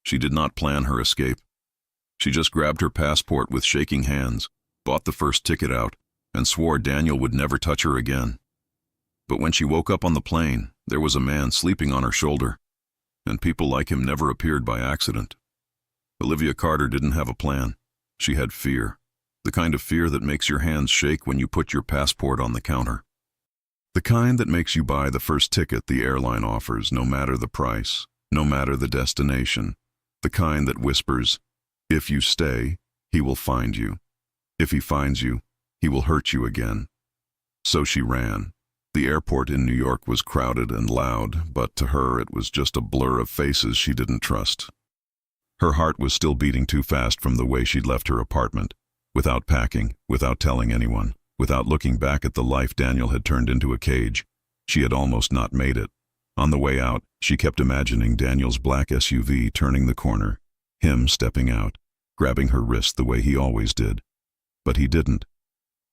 She did not plan her escape. She just grabbed her passport with shaking hands, bought the first ticket out, and swore Daniel would never touch her again. But when she woke up on the plane, there was a man sleeping on her shoulder, and people like him never appeared by accident. Olivia Carter didn't have a plan. She had fear, the kind of fear that makes your hands shake when you put your passport on the counter. The kind that makes you buy the first ticket the airline offers, no matter the price, no matter the destination. The kind that whispers, if you stay, he will find you. If he finds you, he will hurt you again. So she ran. The airport in New York was crowded and loud, but to her it was just a blur of faces she didn't trust. Her heart was still beating too fast from the way she'd left her apartment, without packing, without telling anyone, without looking back at the life Daniel had turned into a cage. She had almost not made it. On the way out, she kept imagining Daniel's black SUV turning the corner, him stepping out, grabbing her wrist the way he always did. But he didn't.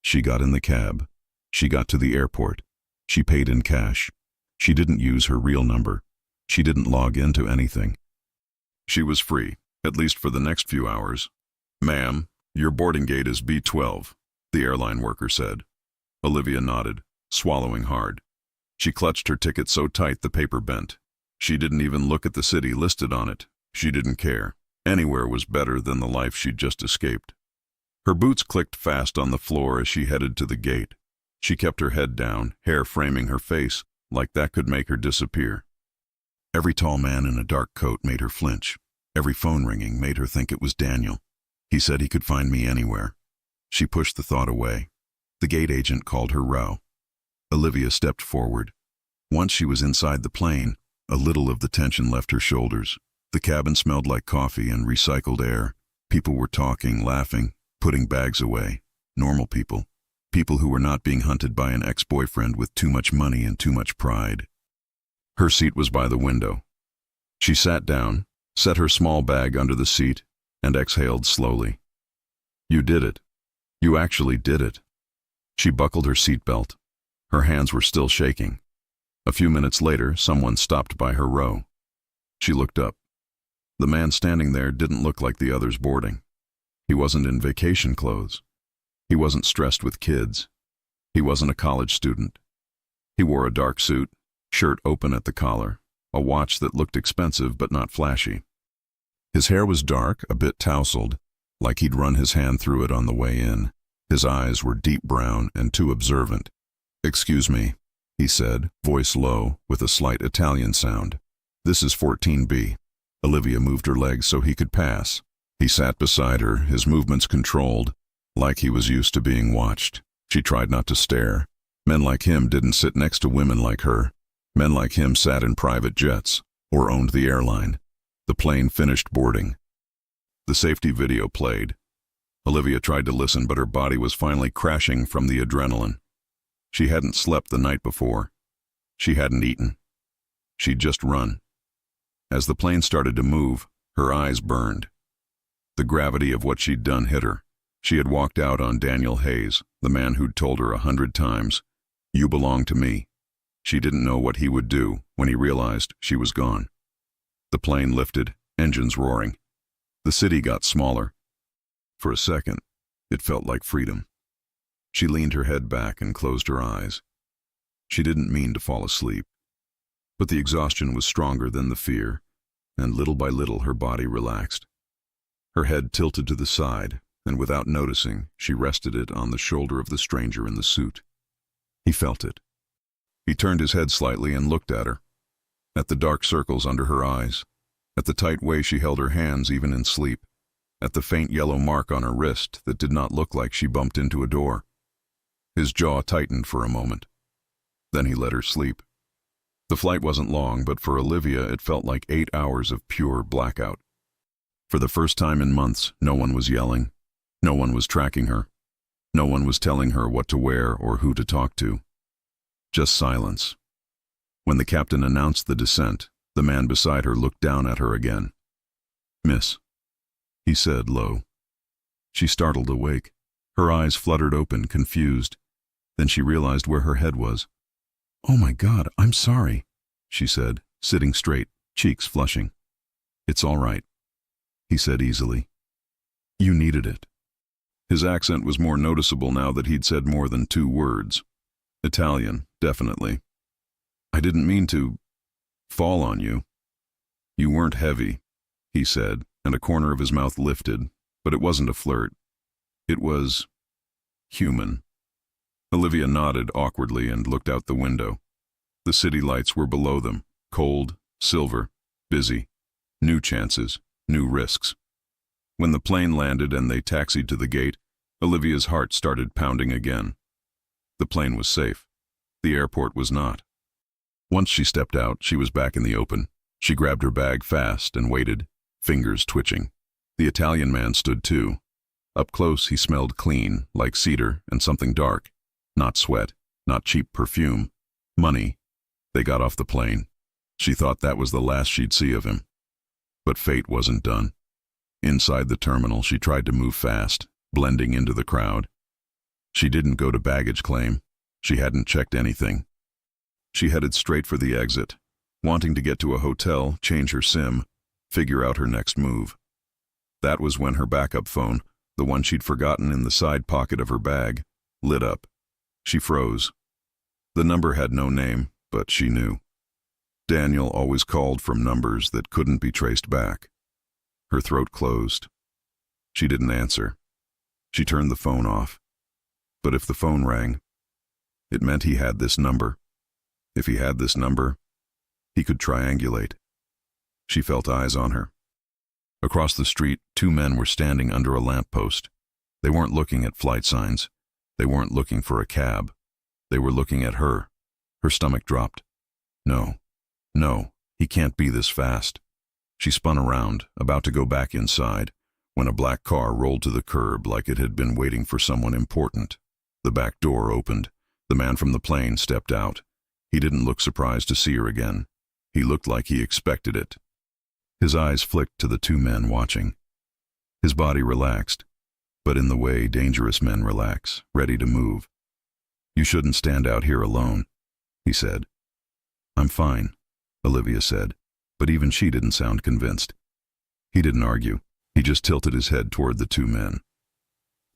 She got in the cab. She got to the airport. She paid in cash. She didn't use her real number. She didn't log into anything. She was free, at least for the next few hours. "Ma'am, your boarding gate is B12, the airline worker said. Olivia nodded, swallowing hard. She clutched her ticket so tight the paper bent. She didn't even look at the city listed on it. She didn't care. Anywhere was better than the life she'd just escaped. Her boots clicked fast on the floor as she headed to the gate. She kept her head down, hair framing her face, like that could make her disappear. Every tall man in a dark coat made her flinch. Every phone ringing made her think it was Daniel. He said he could find me anywhere. She pushed the thought away. The gate agent called her row. Olivia stepped forward. Once she was inside the plane, a little of the tension left her shoulders. The cabin smelled like coffee and recycled air. People were talking, laughing, putting bags away. Normal people. People who were not being hunted by an ex-boyfriend with too much money and too much pride. Her seat was by the window. She sat down, set her small bag under the seat, and exhaled slowly. You did it. You actually did it. She buckled her seatbelt. Her hands were still shaking. A few minutes later, someone stopped by her row. She looked up. The man standing there didn't look like the others boarding. He wasn't in vacation clothes. He wasn't stressed with kids. He wasn't a college student. He wore a dark suit, shirt open at the collar, a watch that looked expensive but not flashy. His hair was dark, a bit tousled, like he'd run his hand through it on the way in. His eyes were deep brown and too observant. "Excuse me," he said, voice low, with a slight Italian sound. "This is 14B. Olivia moved her legs so he could pass. He sat beside her, his movements controlled, like he was used to being watched. She tried not to stare. Men like him didn't sit next to women like her. Men like him sat in private jets, or owned the airline. The plane finished boarding. The safety video played. Olivia tried to listen, but her body was finally crashing from the adrenaline. She hadn't slept the night before. She hadn't eaten. She'd just run. As the plane started to move, her eyes burned. The gravity of what she'd done hit her. She had walked out on Daniel Hayes, the man who'd told her 100 times, "You belong to me." She didn't know what he would do when he realized she was gone. The plane lifted, engines roaring. The city got smaller. For a second, it felt like freedom. She leaned her head back and closed her eyes. She didn't mean to fall asleep. But the exhaustion was stronger than the fear, and little by little her body relaxed. Her head tilted to the side, and without noticing, she rested it on the shoulder of the stranger in the suit. He felt it. He turned his head slightly and looked at her, at the dark circles under her eyes, at the tight way she held her hands even in sleep, at the faint yellow mark on her wrist that did not look like she bumped into a door. His jaw tightened for a moment. Then he let her sleep. The flight wasn't long, but for Olivia it felt like 8 hours of pure blackout. For the first time in months, no one was yelling. No one was tracking her. No one was telling her what to wear or who to talk to. Just silence. When the captain announced the descent, the man beside her looked down at her again. "Miss," he said low. She startled awake. Her eyes fluttered open, confused. Then she realized where her head was. "Oh my God, I'm sorry," she said, sitting straight, cheeks flushing. "It's all right," he said easily. You needed it. His accent was more noticeable now that he'd said more than 2 words. Italian, definitely. I didn't mean to fall on you. You weren't heavy, he said, and a corner of his mouth lifted, but it wasn't a flirt. It was human. Olivia nodded awkwardly and looked out the window. The city lights were below them, cold, silver, busy. New chances, new risks. When the plane landed and they taxied to the gate, Olivia's heart started pounding again. The plane was safe. The airport was not. Once she stepped out, she was back in the open. She grabbed her bag fast and waited, fingers twitching. The Italian man stood too. Up close, he smelled clean, like cedar and something dark. Not sweat, not cheap perfume. Money. They got off the plane. She thought that was the last she'd see of him. But fate wasn't done. Inside the terminal, she tried to move fast, blending into the crowd. She didn't go to baggage claim. She hadn't checked anything. She headed straight for the exit, wanting to get to a hotel, change her SIM, figure out her next move. That was when her backup phone, the one she'd forgotten in the side pocket of her bag, lit up. She froze. The number had no name, but she knew. Daniel always called from numbers that couldn't be traced back. Her throat closed. She didn't answer. She turned the phone off. But if the phone rang, it meant he had this number. If he had this number, he could triangulate. She felt eyes on her. Across the street, 2 men were standing under a lamppost. They weren't looking at flight signs. They weren't looking for a cab. They were looking at her. Her stomach dropped. No, he can't be this fast. She spun around, about to go back inside, when a black car rolled to the curb like it had been waiting for someone important. The back door opened. The man from the plane stepped out. He didn't look surprised to see her again. He looked like he expected it. His eyes flicked to the 2 men watching. His body relaxed, but in the way dangerous men relax, ready to move. You shouldn't stand out here alone, he said. I'm fine, Olivia said, but even she didn't sound convinced. He didn't argue. He just tilted his head toward the 2 men.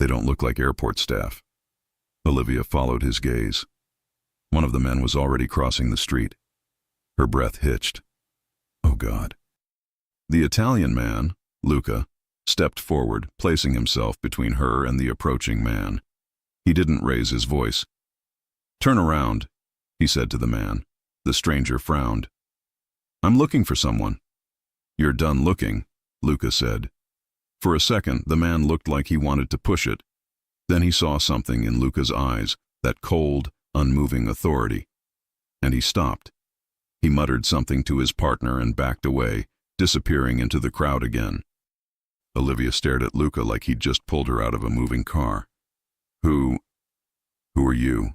They don't look like airport staff. Olivia followed his gaze. One of the men was already crossing the street. Her breath hitched. Oh, God. The Italian man, Luca, stepped forward, placing himself between her and the approaching man. He didn't raise his voice. Turn around, he said to the man. The stranger frowned. I'm looking for someone. You're done looking, Luca said. For a second, the man looked like he wanted to push it. Then he saw something in Luca's eyes, that cold, unmoving authority. And he stopped. He muttered something to his partner and backed away, disappearing into the crowd again. Olivia stared at Luca like he'd just pulled her out of a moving car. Who are you?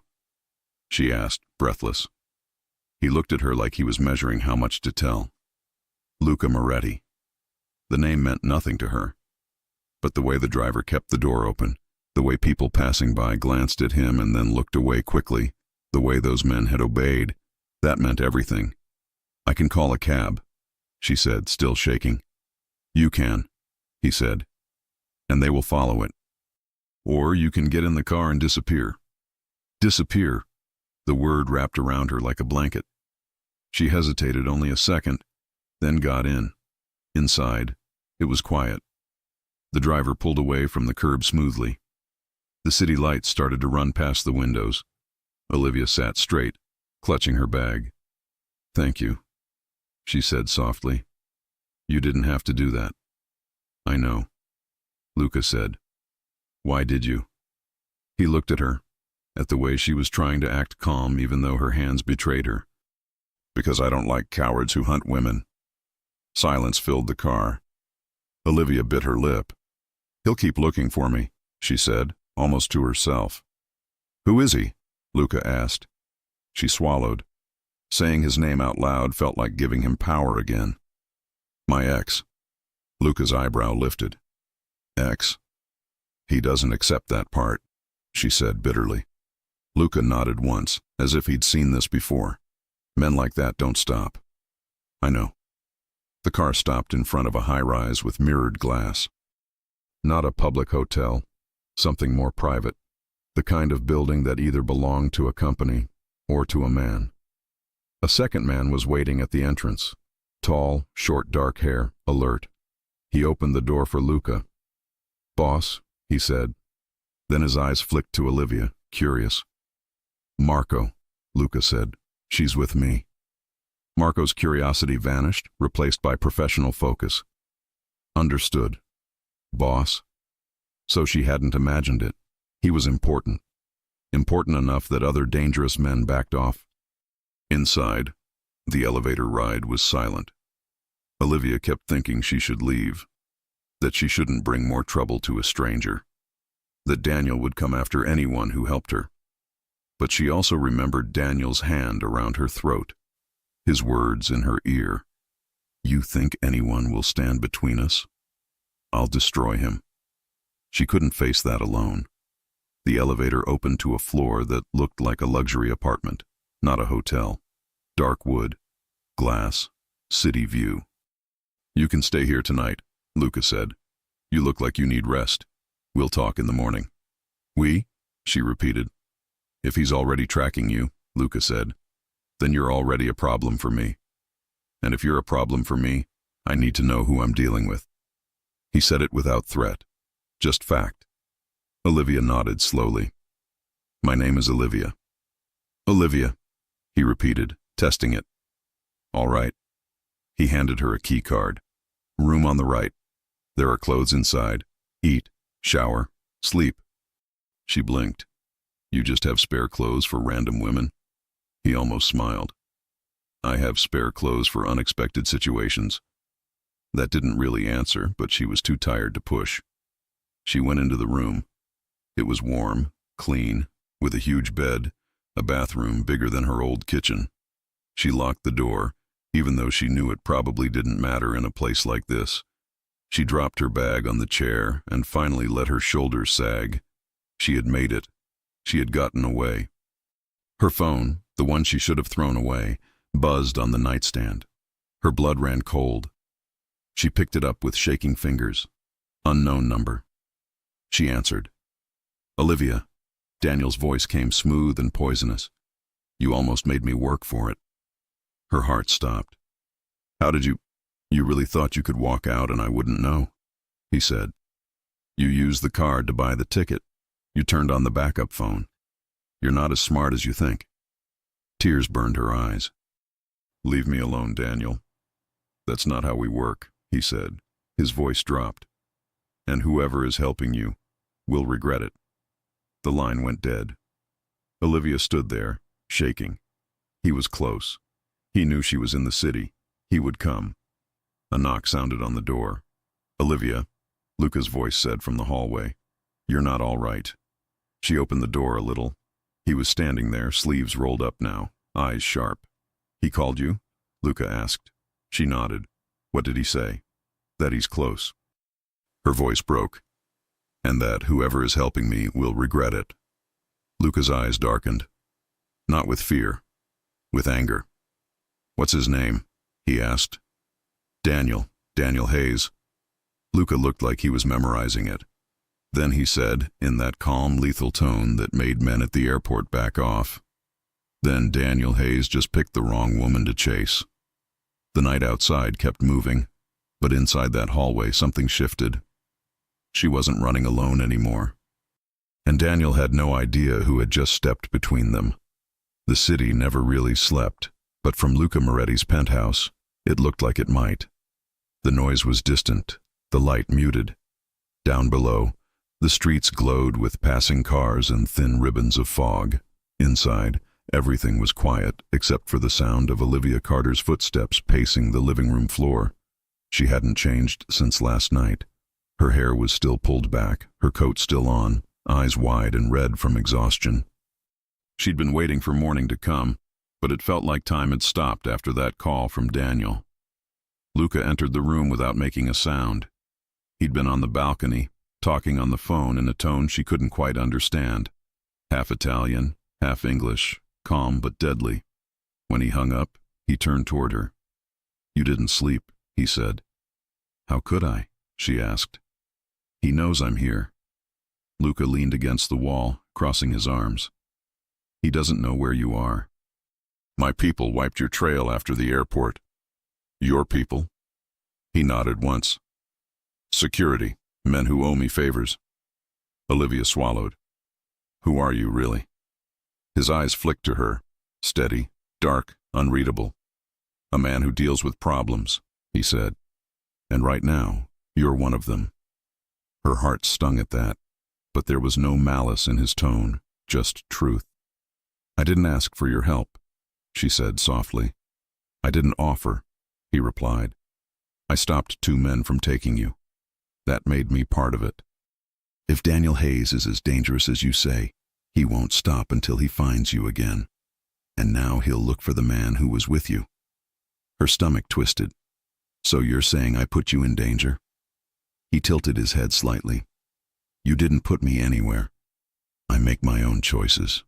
She asked, breathless. He looked at her like he was measuring how much to tell. Luca Moretti. The name meant nothing to her. But the way the driver kept the door open, the way people passing by glanced at him and then looked away quickly, the way those men had obeyed, that meant everything. I can call a cab, she said, still shaking. You can, he said, and they will follow it. Or you can get in the car and disappear. Disappear. The word wrapped around her like a blanket. She hesitated only a second, then got in. Inside, it was quiet. The driver pulled away from the curb smoothly. The city lights started to run past the windows. Olivia sat straight, clutching her bag. Thank you, she said softly. You didn't have to do that. I know, Luca said. Why did you? He looked at her, at the way she was trying to act calm even though her hands betrayed her. Because I don't like cowards who hunt women. Silence filled the car. Olivia bit her lip. He'll keep looking for me, she said, almost to herself. Who is he? Luca asked. She swallowed. Saying his name out loud felt like giving him power again. My ex. Luca's eyebrow lifted. Ex? He doesn't accept that part, she said bitterly. Luca nodded once, as if he'd seen this before. Men like that don't stop. I know. The car stopped in front of a high-rise with mirrored glass. Not a public hotel, something more private. The kind of building that either belonged to a company or to a man. A second man was waiting at the entrance. Tall, short dark hair, alert. He opened the door for Luca. "Boss," he said. Then his eyes flicked to Olivia, curious. "Marco," Luca said. "She's with me." Marco's curiosity vanished, replaced by professional focus. "Understood. Boss." So she hadn't imagined it. He was important. Important enough that other dangerous men backed off. Inside, the elevator ride was silent. Olivia kept thinking she should leave, that she shouldn't bring more trouble to a stranger, that Daniel would come after anyone who helped her. But she also remembered Daniel's hand around her throat, his words in her ear. "You think anyone will stand between us? I'll destroy him." She couldn't face that alone. The elevator opened to a floor that looked like a luxury apartment, not a hotel. Dark wood, glass, city view. "You can stay here tonight," Luca said. "You look like you need rest. We'll talk in the morning." "We?" she repeated. "If he's already tracking you," Luca said, "then you're already a problem for me. And if you're a problem for me, I need to know who I'm dealing with." He said it without threat, just fact. Olivia nodded slowly. "My name is Olivia." "Olivia," he repeated, testing it. "All right." He handed her a key card. "Room on the right. There are clothes inside. Eat, shower, sleep." She blinked. "You just have spare clothes for random women?" He almost smiled. "I have spare clothes for unexpected situations." That didn't really answer, but she was too tired to push. She went into the room. It was warm, clean, with a huge bed, a bathroom bigger than her old kitchen. She locked the door, even though she knew it probably didn't matter in a place like this. She dropped her bag on the chair and finally let her shoulders sag. She had made it. She had gotten away. Her phone, the one she should have thrown away, buzzed on the nightstand. Her blood ran cold. She picked it up with shaking fingers. Unknown number. She answered. "Olivia." Daniel's voice came smooth and poisonous. "You almost made me work for it." Her heart stopped. "How did you really thought you could walk out and I wouldn't know?" he said. "You used the card to buy the ticket. You turned on the backup phone. You're not as smart as you think." Tears burned her eyes. "Leave me alone, Daniel. That's not how we work," he said. His voice dropped. "And whoever is helping you will regret it." The line went dead. Olivia stood there, shaking. He was close. He knew she was in the city. He would come. A knock sounded on the door. "Olivia," Luca's voice said from the hallway. "You're not all right." She opened the door a little. He was standing there, sleeves rolled up now, eyes sharp. "He called you?" Luca asked. She nodded. "What did he say?" "That he's close." Her voice broke. "And that whoever is helping me will regret it." Luca's eyes darkened. Not with fear, with anger. "What's his name?" he asked. Daniel Hayes." Luca looked like he was memorizing it. Then he said, in that calm, lethal tone that made men at the airport back off, "Then Daniel Hayes just picked the wrong woman to chase." The night outside kept moving, but inside that hallway something shifted. She wasn't running alone anymore. And Daniel had no idea who had just stepped between them. The city never really slept, but from Luca Moretti's penthouse, it looked like it might. The noise was distant, the light muted. Down below, the streets glowed with passing cars and thin ribbons of fog. Inside, everything was quiet except for the sound of Olivia Carter's footsteps pacing the living room floor. She hadn't changed since last night. Her hair was still pulled back, her coat still on, eyes wide and red from exhaustion. She'd been waiting for morning to come, but it felt like time had stopped after that call from Daniel. Luca entered the room without making a sound. He'd been on the balcony, talking on the phone in a tone she couldn't quite understand. Half Italian, half English, calm but deadly. When he hung up, he turned toward her. "You didn't sleep," he said. How could I? She asked. He knows I'm here. Luca leaned against the wall, crossing his arms. He doesn't know where you are. My people wiped your trail after the airport. Your people? He nodded once. Security, men who owe me favors. Olivia swallowed. Who are you, really? His eyes flicked to her, steady, dark, unreadable. A man who deals with problems, he said. And right now, you're one of them. Her heart stung at that, but there was no malice in his tone, just truth. I didn't ask for your help, she said softly. I didn't offer, he replied. I stopped 2 men from taking you. That made me part of it. If Daniel Hayes is as dangerous as you say, he won't stop until he finds you again. And now he'll look for the man who was with you. Her stomach twisted. So you're saying I put you in danger? He tilted his head slightly. You didn't put me anywhere. I make my own choices.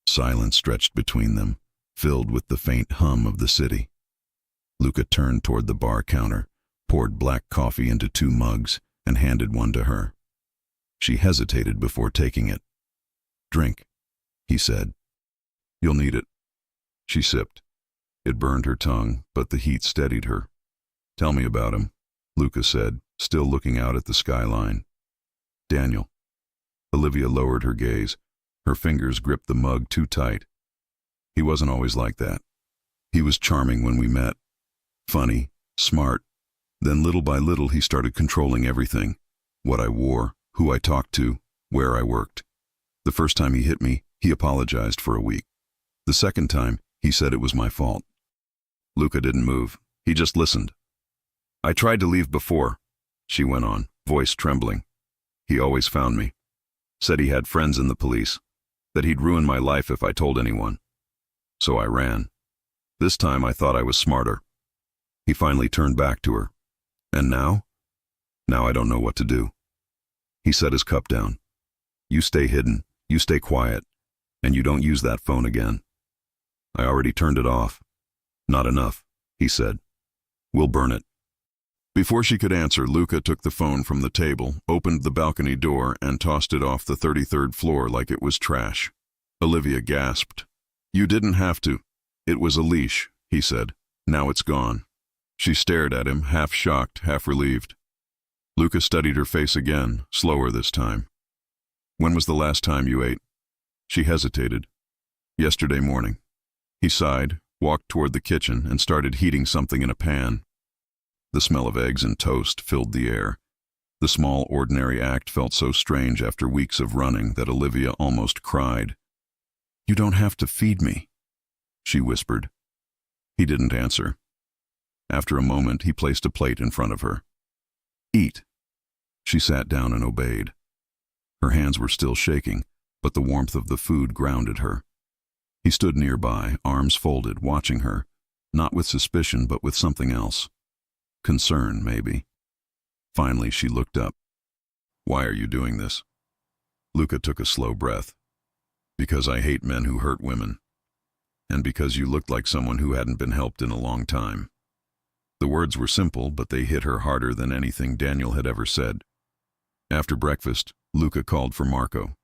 Silence stretched between them, filled with the faint hum of the city. Luca turned toward the bar counter, poured black coffee into 2 mugs, and handed one to her. She hesitated before taking it. Drink, he said. You'll need it. She sipped. It burned her tongue, but the heat steadied her. Tell me about him, Luca said, still looking out at the skyline. Daniel. Olivia lowered her gaze. Her fingers gripped the mug too tight. He wasn't always like that. He was charming when we met. Funny, smart. Then little by little he started controlling everything. What I wore, who I talked to, where I worked. The first time he hit me, he apologized for a week. The second time, he said it was my fault. Luca didn't move. He just listened. I tried to leave before, she went on, voice trembling. He always found me. Said he had friends in the police. That he'd ruin my life if I told anyone. So I ran. This time I thought I was smarter. He finally turned back to her. And now? Now I don't know what to do. He set his cup down. You stay hidden, you stay quiet, and you don't use that phone again. I already turned it off. Not enough, he said. We'll burn it. Before she could answer, Luca took the phone from the table, opened the balcony door, and tossed it off the 33rd floor like it was trash. Olivia gasped. You didn't have to. It was a leash, he said. Now it's gone. She stared at him, half shocked, half relieved. Luca studied her face again, slower this time. When was the last time you ate? She hesitated. Yesterday morning. He sighed, walked toward the kitchen, and started heating something in a pan. The smell of eggs and toast filled the air. The small, ordinary act felt so strange after weeks of running that Olivia almost cried. You don't have to feed me, she whispered. He didn't answer. After a moment, he placed a plate in front of her. Eat. She sat down and obeyed. Her hands were still shaking, but the warmth of the food grounded her. He stood nearby, arms folded, watching her, not with suspicion but with something else. Concern, maybe. Finally, she looked up. Why are you doing this? Luca took a slow breath. Because I hate men who hurt women. And because you looked like someone who hadn't been helped in a long time. The words were simple, but they hit her harder than anything Daniel had ever said. After breakfast, Luca called for Marco.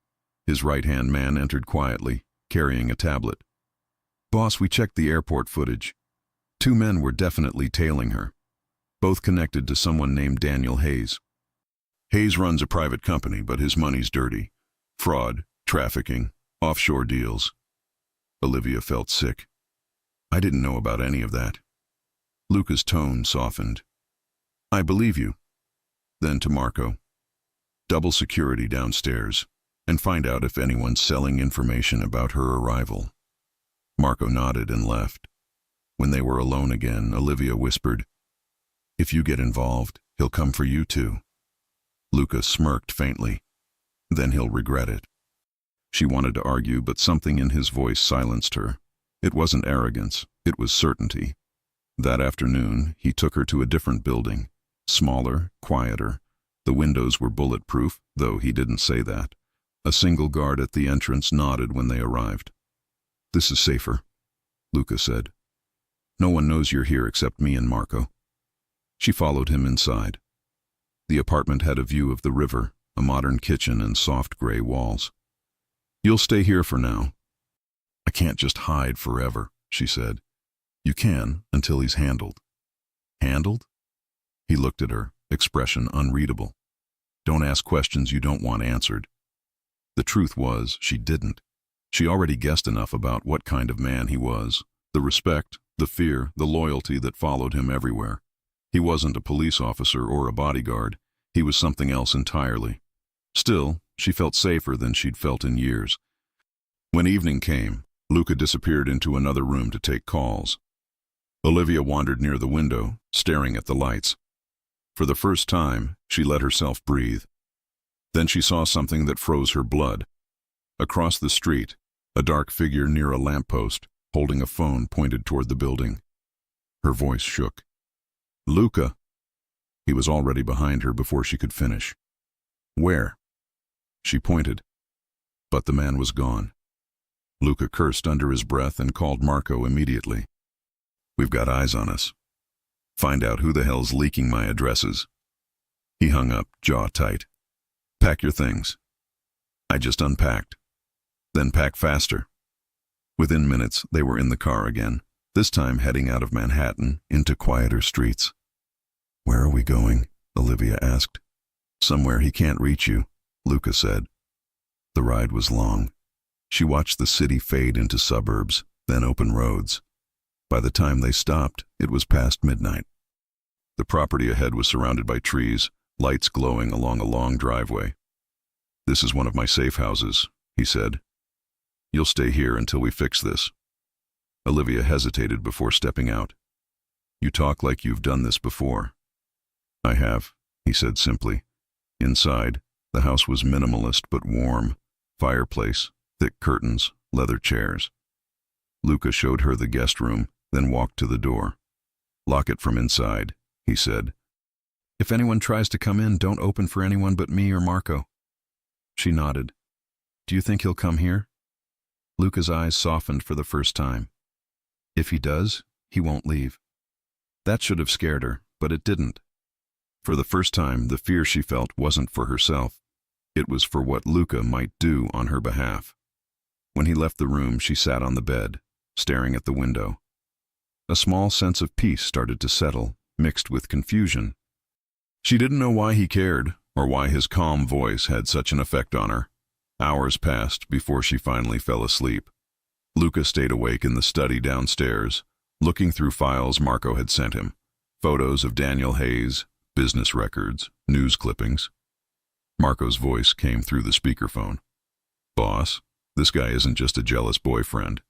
His right-hand man entered quietly, carrying a tablet. Boss, we checked the airport footage. 2 men were definitely tailing her. Both connected to someone named Daniel Hayes. Hayes runs a private company, but his money's dirty. Fraud, trafficking, offshore deals. Olivia felt sick. I didn't know about any of that. Luca's tone softened. I believe you. Then to Marco. Double security downstairs, and find out if anyone's selling information about her arrival. Marco nodded and left. When they were alone again, Olivia whispered, If you get involved, he'll come for you too. Luca smirked faintly. Then he'll regret it. She wanted to argue, but something in his voice silenced her. It wasn't arrogance, it was certainty. That afternoon, he took her to a different building, smaller, quieter. The windows were bulletproof, though he didn't say that. A single guard at the entrance nodded when they arrived. This is safer, Luca said. No one knows you're here except me and Marco. She followed him inside. The apartment had a view of the river, a modern kitchen and soft gray walls. "You'll stay here for now." "I can't just hide forever," she said. "You can, until he's handled." "Handled?" He looked at her, expression unreadable. "Don't ask questions you don't want answered." The truth was, she didn't. She already guessed enough about what kind of man he was, the respect, the fear, the loyalty that followed him everywhere. He wasn't a police officer or a bodyguard. He was something else entirely. Still, she felt safer than she'd felt in years. When evening came, Luca disappeared into another room to take calls. Olivia wandered near the window, staring at the lights. For the first time, she let herself breathe. Then she saw something that froze her blood. Across the street, a dark figure near a lamppost, holding a phone pointed toward the building. Her voice shook. "Luca!" He was already behind her before she could finish. "Where?" She pointed. But the man was gone. Luca cursed under his breath and called Marco immediately. "We've got eyes on us. Find out who the hell's leaking my addresses." He hung up, jaw tight. "Pack your things." I just unpacked. "Then pack faster." Within minutes, they were in the car again, this time heading out of Manhattan into quieter streets. "Where are we going?" Olivia asked. "Somewhere he can't reach you," Luca said. The ride was long. She watched the city fade into suburbs, then open roads. By the time they stopped, it was past midnight. The property ahead was surrounded by trees, lights glowing along a long driveway. "This is one of my safe houses," he said. "You'll stay here until we fix this." Olivia hesitated before stepping out. "You talk like you've done this before." "I have," he said simply. Inside, the house was minimalist but warm. Fireplace, thick curtains, leather chairs. Luca showed her the guest room, then walked to the door. "Lock it from inside," he said. "If anyone tries to come in, don't open for anyone but me or Marco." She nodded. "Do you think he'll come here?" Luca's eyes softened for the first time. "If he does, he won't leave." That should have scared her, but it didn't. For the first time, the fear she felt wasn't for herself. It was for what Luca might do on her behalf. When he left the room, she sat on the bed, staring at the window. A small sense of peace started to settle, mixed with confusion. She didn't know why he cared, or why his calm voice had such an effect on her. Hours passed before she finally fell asleep. Luca stayed awake in the study downstairs, looking through files Marco had sent him. Photos of Daniel Hayes, business records, news clippings. Marco's voice came through the speakerphone. "Boss, this guy isn't just a jealous boyfriend.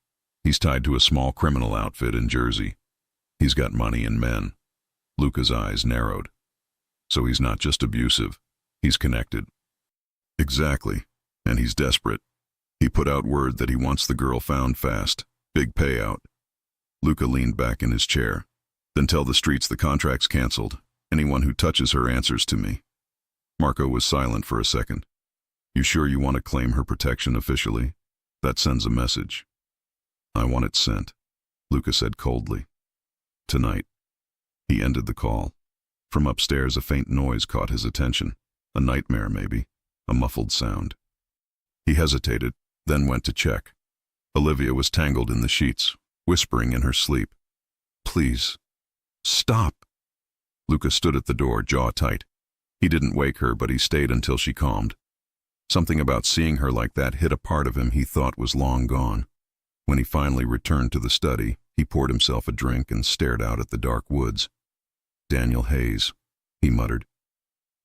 He's tied to a small criminal outfit in Jersey. He's got money and men." Luca's eyes narrowed. "So he's not just abusive. He's connected." "Exactly. And he's desperate. He put out word that he wants the girl found fast. Big payout." Luca leaned back in his chair. "Then tell the streets the contract's canceled. Anyone who touches her answers to me." Marco was silent for a second. "You sure you want to claim her protection officially? That sends a message." "I want it sent," Luca said coldly. "Tonight." He ended the call. From upstairs, a faint noise caught his attention. A nightmare, maybe. A muffled sound. He hesitated, then went to check. Olivia was tangled in the sheets, whispering in her sleep. "Please, stop." Luca stood at the door, jaw tight. He didn't wake her, but he stayed until she calmed. Something about seeing her like that hit a part of him he thought was long gone. When he finally returned to the study, he poured himself a drink and stared out at the dark woods. "Daniel Hayes," he muttered.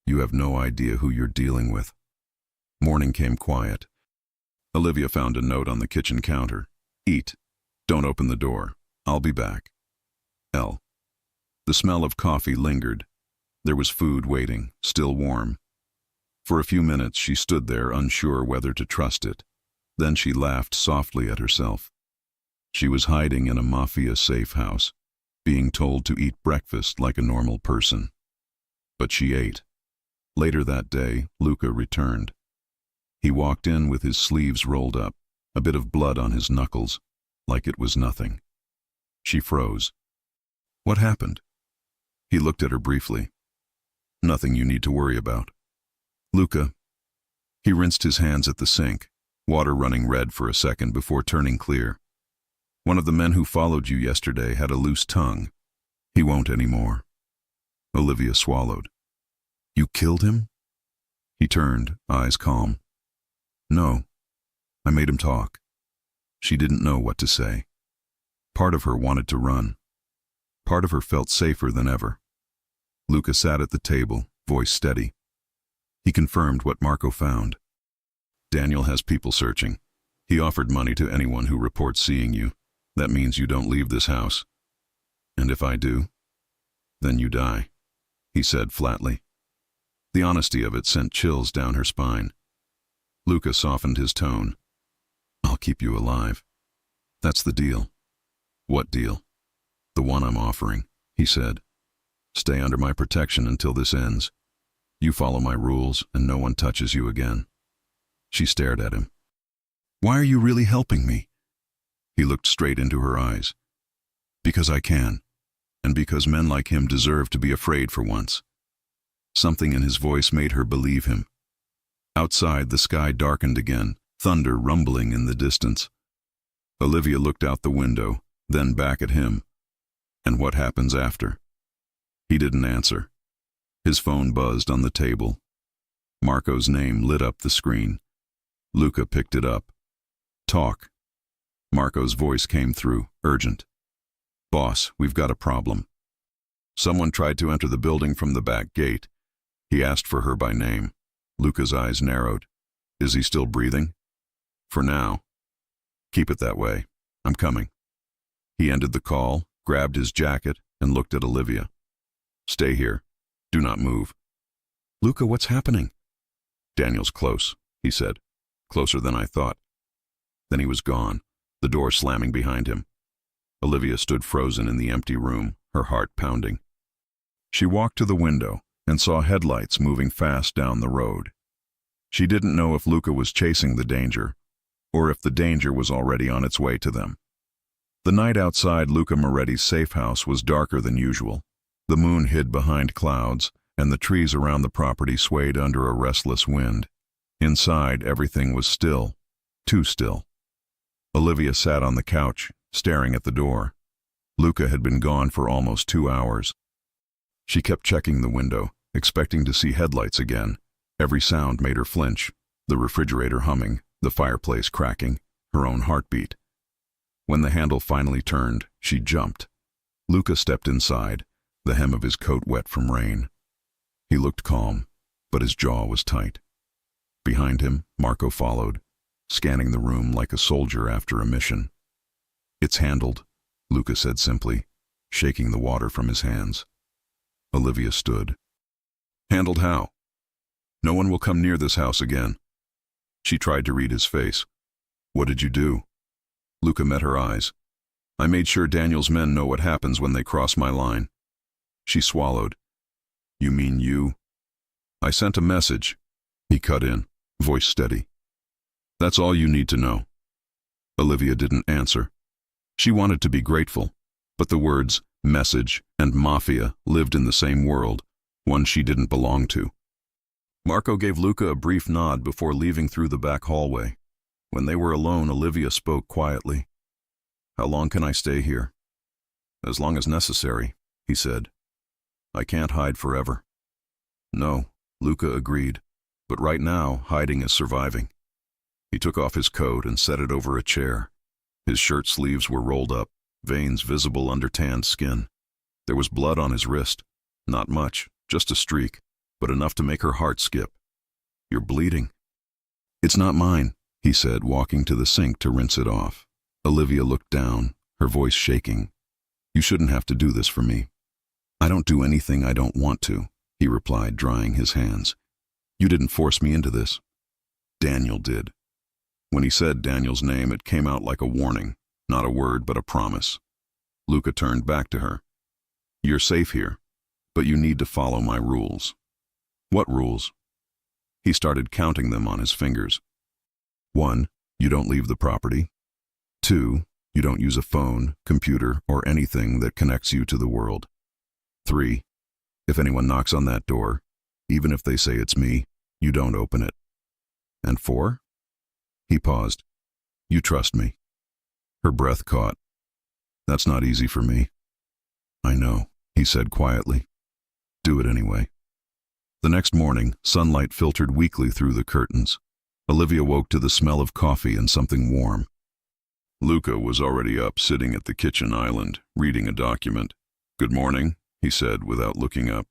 "You have no idea who you're dealing with." Morning came quiet. Olivia found a note on the kitchen counter. "Eat. Don't open the door. I'll be back. L." The smell of coffee lingered. There was food waiting, still warm. For a few minutes she stood there, unsure whether to trust it. Then she laughed softly at herself. She was hiding in a Mafia safe house, being told to eat breakfast like a normal person. But she ate. Later that day, Luca returned. He walked in with his sleeves rolled up, a bit of blood on his knuckles, like it was nothing. She froze. "What happened?" He looked at her briefly. Nothing you need to worry about. Luca. He rinsed his hands at the sink, water running red for a second before turning clear. One of the men who followed you yesterday had a loose tongue. He won't anymore. Olivia swallowed. You killed him? He turned, eyes calm. No. I made him talk. She didn't know what to say. Part of her wanted to run. Part of her felt safer than ever. Luca sat at the table, voice steady. He confirmed what Marco found. Daniel has people searching. He offered money to anyone who reports seeing you. That means you don't leave this house. And if I do, then you die, he said flatly. The honesty of it sent chills down her spine. Luca softened his tone. I'll keep you alive. That's the deal. What deal? The one I'm offering, he said. Stay under my protection until this ends. You follow my rules and no one touches you again. She stared at him. Why are you really helping me? He looked straight into her eyes. Because I can, and because men like him deserve to be afraid for once. Something in his voice made her believe him. Outside, the sky darkened again, thunder rumbling in the distance. Olivia looked out the window, then back at him. And what happens after? He didn't answer. His phone buzzed on the table. Marco's name lit up the screen. Luca picked it up. Talk. Marco's voice came through, urgent. Boss, we've got a problem. Someone tried to enter the building from the back gate. He asked for her by name. Luca's eyes narrowed. Is he still breathing? For now. Keep it that way. I'm coming. He ended the call, grabbed his jacket, and looked at Olivia. Stay here. Do not move. Luca, what's happening? Daniel's close, he said. Closer than I thought. Then he was gone, the door slamming behind him. Olivia stood frozen in the empty room, her heart pounding. She walked to the window and saw headlights moving fast down the road. She didn't know if Luca was chasing the danger, or if the danger was already on its way to them. The night outside Luca Moretti's safe house was darker than usual. The moon hid behind clouds, and the trees around the property swayed under a restless wind. Inside, everything was still, too still. Olivia sat on the couch, staring at the door. Luca had been gone for almost 2 hours. She kept checking the window, expecting to see headlights again. Every sound made her flinch, the refrigerator humming, the fireplace cracking, her own heartbeat. When the handle finally turned, she jumped. Luca stepped inside, the hem of his coat wet from rain. He looked calm, but his jaw was tight. Behind him, Marco followed, scanning the room like a soldier after a mission. It's handled, Luca said simply, shaking the water from his hands. Olivia stood. Handled how? No one will come near this house again. She tried to read his face. What did you do? Luca met her eyes. I made sure Daniel's men know what happens when they cross my line. She swallowed. You mean you? I sent a message. He cut in, voice steady. That's all you need to know. Olivia didn't answer. She wanted to be grateful, but the words message and mafia lived in the same world, one she didn't belong to. Marco gave Luca a brief nod before leaving through the back hallway. When they were alone, Olivia spoke quietly. How long can I stay here? As long as necessary, he said. I can't hide forever. No, Luca agreed, but right now hiding is surviving. He took off his coat and set it over a chair. His shirt sleeves were rolled up, veins visible under tanned skin. There was blood on his wrist. Not much, just a streak, but enough to make her heart skip. You're bleeding. It's not mine, he said, walking to the sink to rinse it off. Olivia looked down, her voice shaking. You shouldn't have to do this for me. I don't do anything I don't want to, he replied, drying his hands. You didn't force me into this. Daniel did. When he said Daniel's name, it came out like a warning, not a word but a promise. Luca turned back to her. You're safe here, but you need to follow my rules. What rules? He started counting them on his fingers. 1, you don't leave the property. 2, you don't use a phone, computer, or anything that connects you to the world. 3, If anyone knocks on that door, even if they say it's me, you don't open it. And 4? He paused. You trust me. Her breath caught. That's not easy for me. I know, he said quietly. Do it anyway. The next morning, sunlight filtered weakly through the curtains. Olivia woke to the smell of coffee and something warm. Luca was already up, sitting at the kitchen island, reading a document. Good morning, he said without looking up.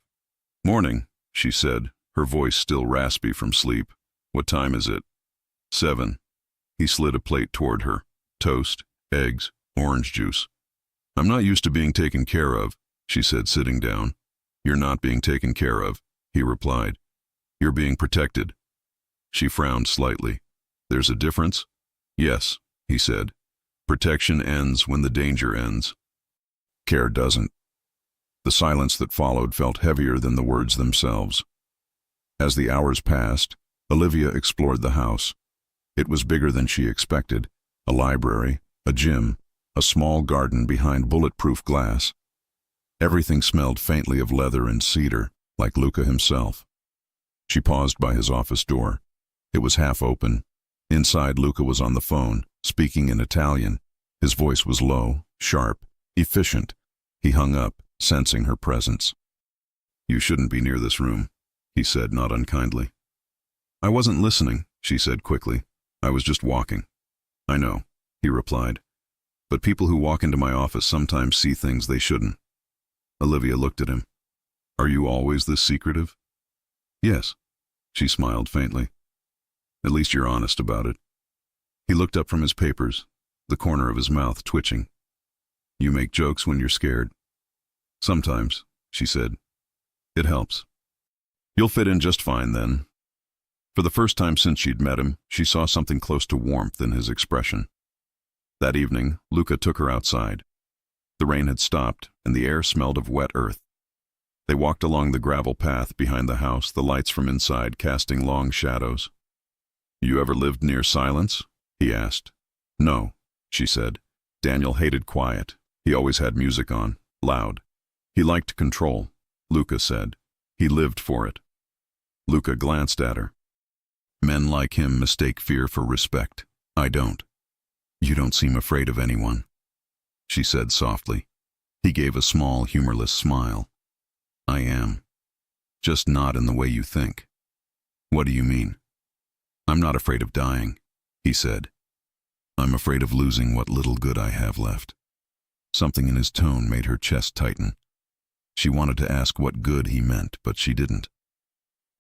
Morning, she said, her voice still raspy from sleep. What time is it? 7. He slid a plate toward her. Toast, eggs, orange juice. I'm not used to being taken care of, she said, sitting down. You're not being taken care of, he replied. You're being protected. She frowned slightly. There's a difference? Yes, he said. Protection ends when the danger ends. Care doesn't. The silence that followed felt heavier than the words themselves. As the hours passed, Olivia explored the house. It was bigger than she expected. A library, a gym, a small garden behind bulletproof glass. Everything smelled faintly of leather and cedar, like Luca himself. She paused by his office door. It was half open. Inside, Luca was on the phone, speaking in Italian. His voice was low, sharp, efficient. He hung up, sensing her presence. You shouldn't be near this room, he said, not unkindly. I wasn't listening, she said quickly. I was just walking. I know, he replied. But people who walk into my office sometimes see things they shouldn't. Olivia looked at him. Are you always this secretive? Yes, she smiled faintly. At least you're honest about it. He looked up from his papers, the corner of his mouth twitching. You make jokes when you're scared. Sometimes, she said. It helps. You'll fit in just fine then. For the first time since she'd met him, she saw something close to warmth in his expression. That evening, Luca took her outside. The rain had stopped, and the air smelled of wet earth. They walked along the gravel path behind the house, the lights from inside casting long shadows. You ever lived near silence? He asked. No, she said. Daniel hated quiet. He always had music on, loud. He liked control, Luca said. He lived for it. Luca glanced at her. Men like him mistake fear for respect. I don't. You don't seem afraid of anyone, she said softly. He gave a small, humorless smile. I am. Just not in the way you think. What do you mean? I'm not afraid of dying, he said. I'm afraid of losing what little good I have left. Something in his tone made her chest tighten. She wanted to ask what good he meant, but she didn't.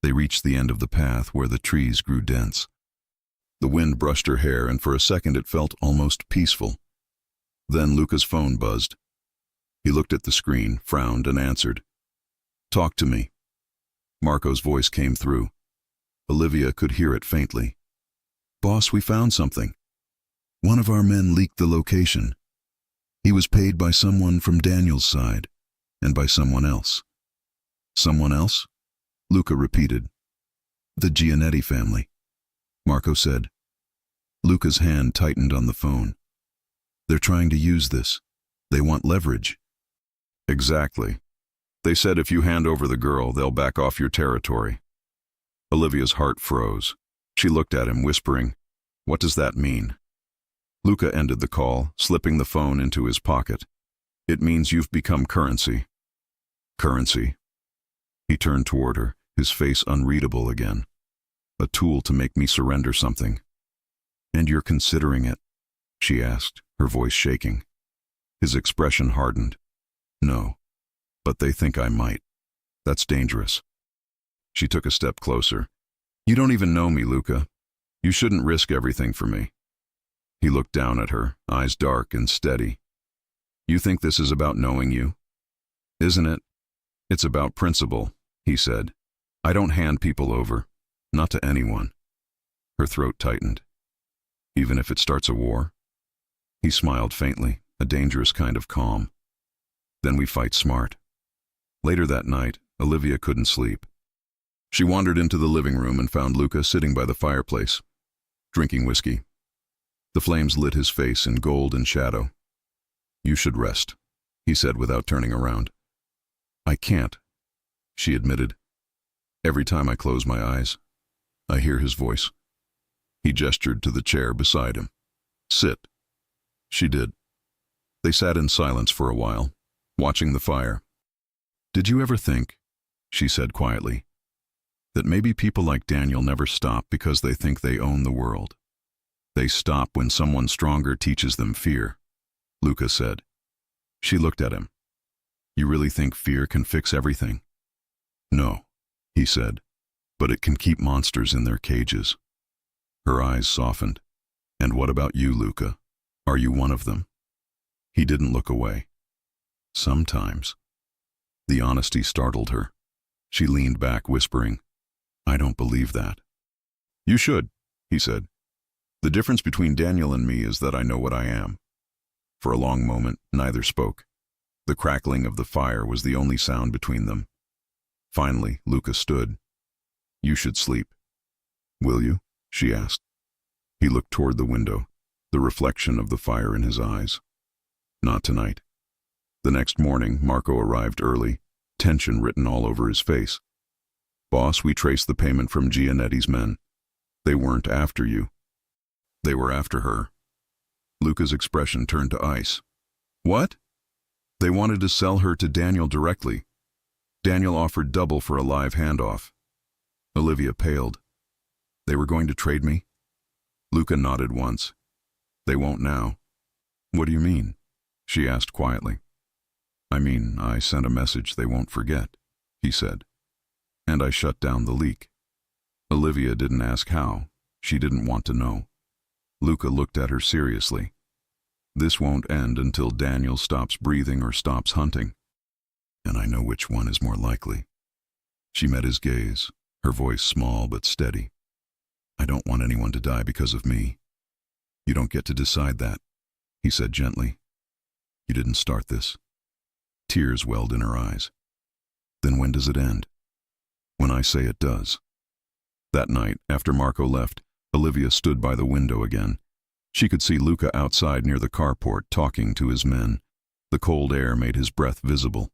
They reached the end of the path where the trees grew dense. The wind brushed her hair, and for a second it felt almost peaceful. Then Luca's phone buzzed. He looked at the screen, frowned, and answered. Talk to me. Marco's voice came through. Olivia could hear it faintly. Boss, we found something. One of our men leaked the location. He was paid by someone from Daniel's side, and by someone else. Someone else? Luca repeated. The Giannetti family, Marco said. Luca's hand tightened on the phone. They're trying to use this. They want leverage. Exactly. They said if you hand over the girl, they'll back off your territory. Olivia's heart froze. She looked at him, whispering, What does that mean? Luca ended the call, slipping the phone into his pocket. It means you've become currency. Currency? He turned toward her, his face unreadable again. A tool to make me surrender something. And you're considering it? She asked, her voice shaking. His expression hardened. No, but they think I might. That's dangerous. She took a step closer. You don't even know me, Luca. You shouldn't risk everything for me. He looked down at her, eyes dark and steady. You think this is about knowing you? Isn't it? It's about principle, he said. I don't hand people over, not to anyone. Her throat tightened. Even if it starts a war? He smiled faintly, a dangerous kind of calm. Then we fight smart. Later that night, Olivia couldn't sleep. She wandered into the living room and found Luca sitting by the fireplace, drinking whiskey. The flames lit his face in gold and shadow. You should rest, he said without turning around. I can't. she admitted. Every time I close my eyes, I hear his voice. He gestured to the chair beside him. Sit. She did. They sat in silence for a while, watching the fire. Did you ever think, she said quietly, that maybe people like Daniel never stop because they think they own the world? They stop when someone stronger teaches them fear, Luca said. She looked at him. You really think fear can fix everything? No, he said, but it can keep monsters in their cages. Her eyes softened. And what about you, Luca? Are you one of them? He didn't look away. Sometimes. The honesty startled her. She leaned back, whispering, I don't believe that. You should, he said. The difference between Daniel and me is that I know what I am. For a long moment, neither spoke. The crackling of the fire was the only sound between them. Finally, Luca stood. You should sleep. Will you? She asked. He looked toward the window, the reflection of the fire in his eyes. Not tonight. The next morning, Marco arrived early, tension written all over his face. Boss, we traced the payment from Gianetti's men. They weren't after you. They were after her. Luca's expression turned to ice. What? They wanted to sell her to Daniel directly. Daniel offered double for a live handoff. Olivia paled. They were going to trade me? Luca nodded once. They won't now. What do you mean? She asked quietly. I mean, I sent a message they won't forget, he said. And I shut down the leak. Olivia didn't ask how. She didn't want to know. Luca looked at her seriously. This won't end until Daniel stops breathing or stops hunting. And I know which one is more likely. She met his gaze, her voice small but steady. I don't want anyone to die because of me. You don't get to decide that, he said gently. You didn't start this. Tears welled in her eyes. Then when does it end? When I say it does. That night, after Marco left, Olivia stood by the window again. She could see Luca outside near the carport talking to his men. The cold air made his breath visible.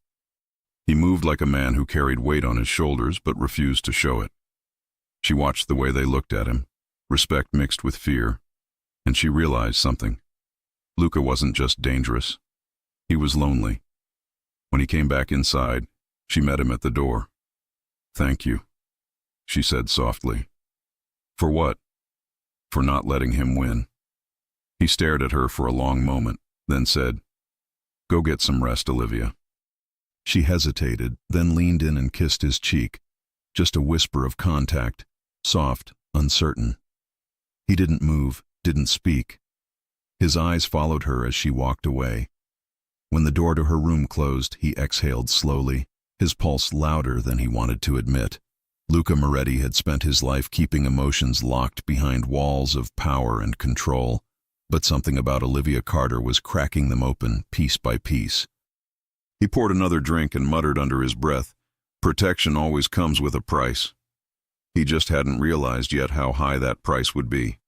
He moved like a man who carried weight on his shoulders but refused to show it. She watched the way they looked at him, respect mixed with fear, and she realized something. Luca wasn't just dangerous. He was lonely. When he came back inside, she met him at the door. Thank you, she said softly. For what? For not letting him win. He stared at her for a long moment, then said, Go get some rest, Olivia. She hesitated, then leaned in and kissed his cheek. Just a whisper of contact, soft, uncertain. He didn't move, didn't speak. His eyes followed her as she walked away. When the door to her room closed, he exhaled slowly, his pulse louder than he wanted to admit. Luca Moretti had spent his life keeping emotions locked behind walls of power and control, but something about Olivia Carter was cracking them open piece by piece. He poured another drink and muttered under his breath, Protection always comes with a price. He just hadn't realized yet how high that price would be.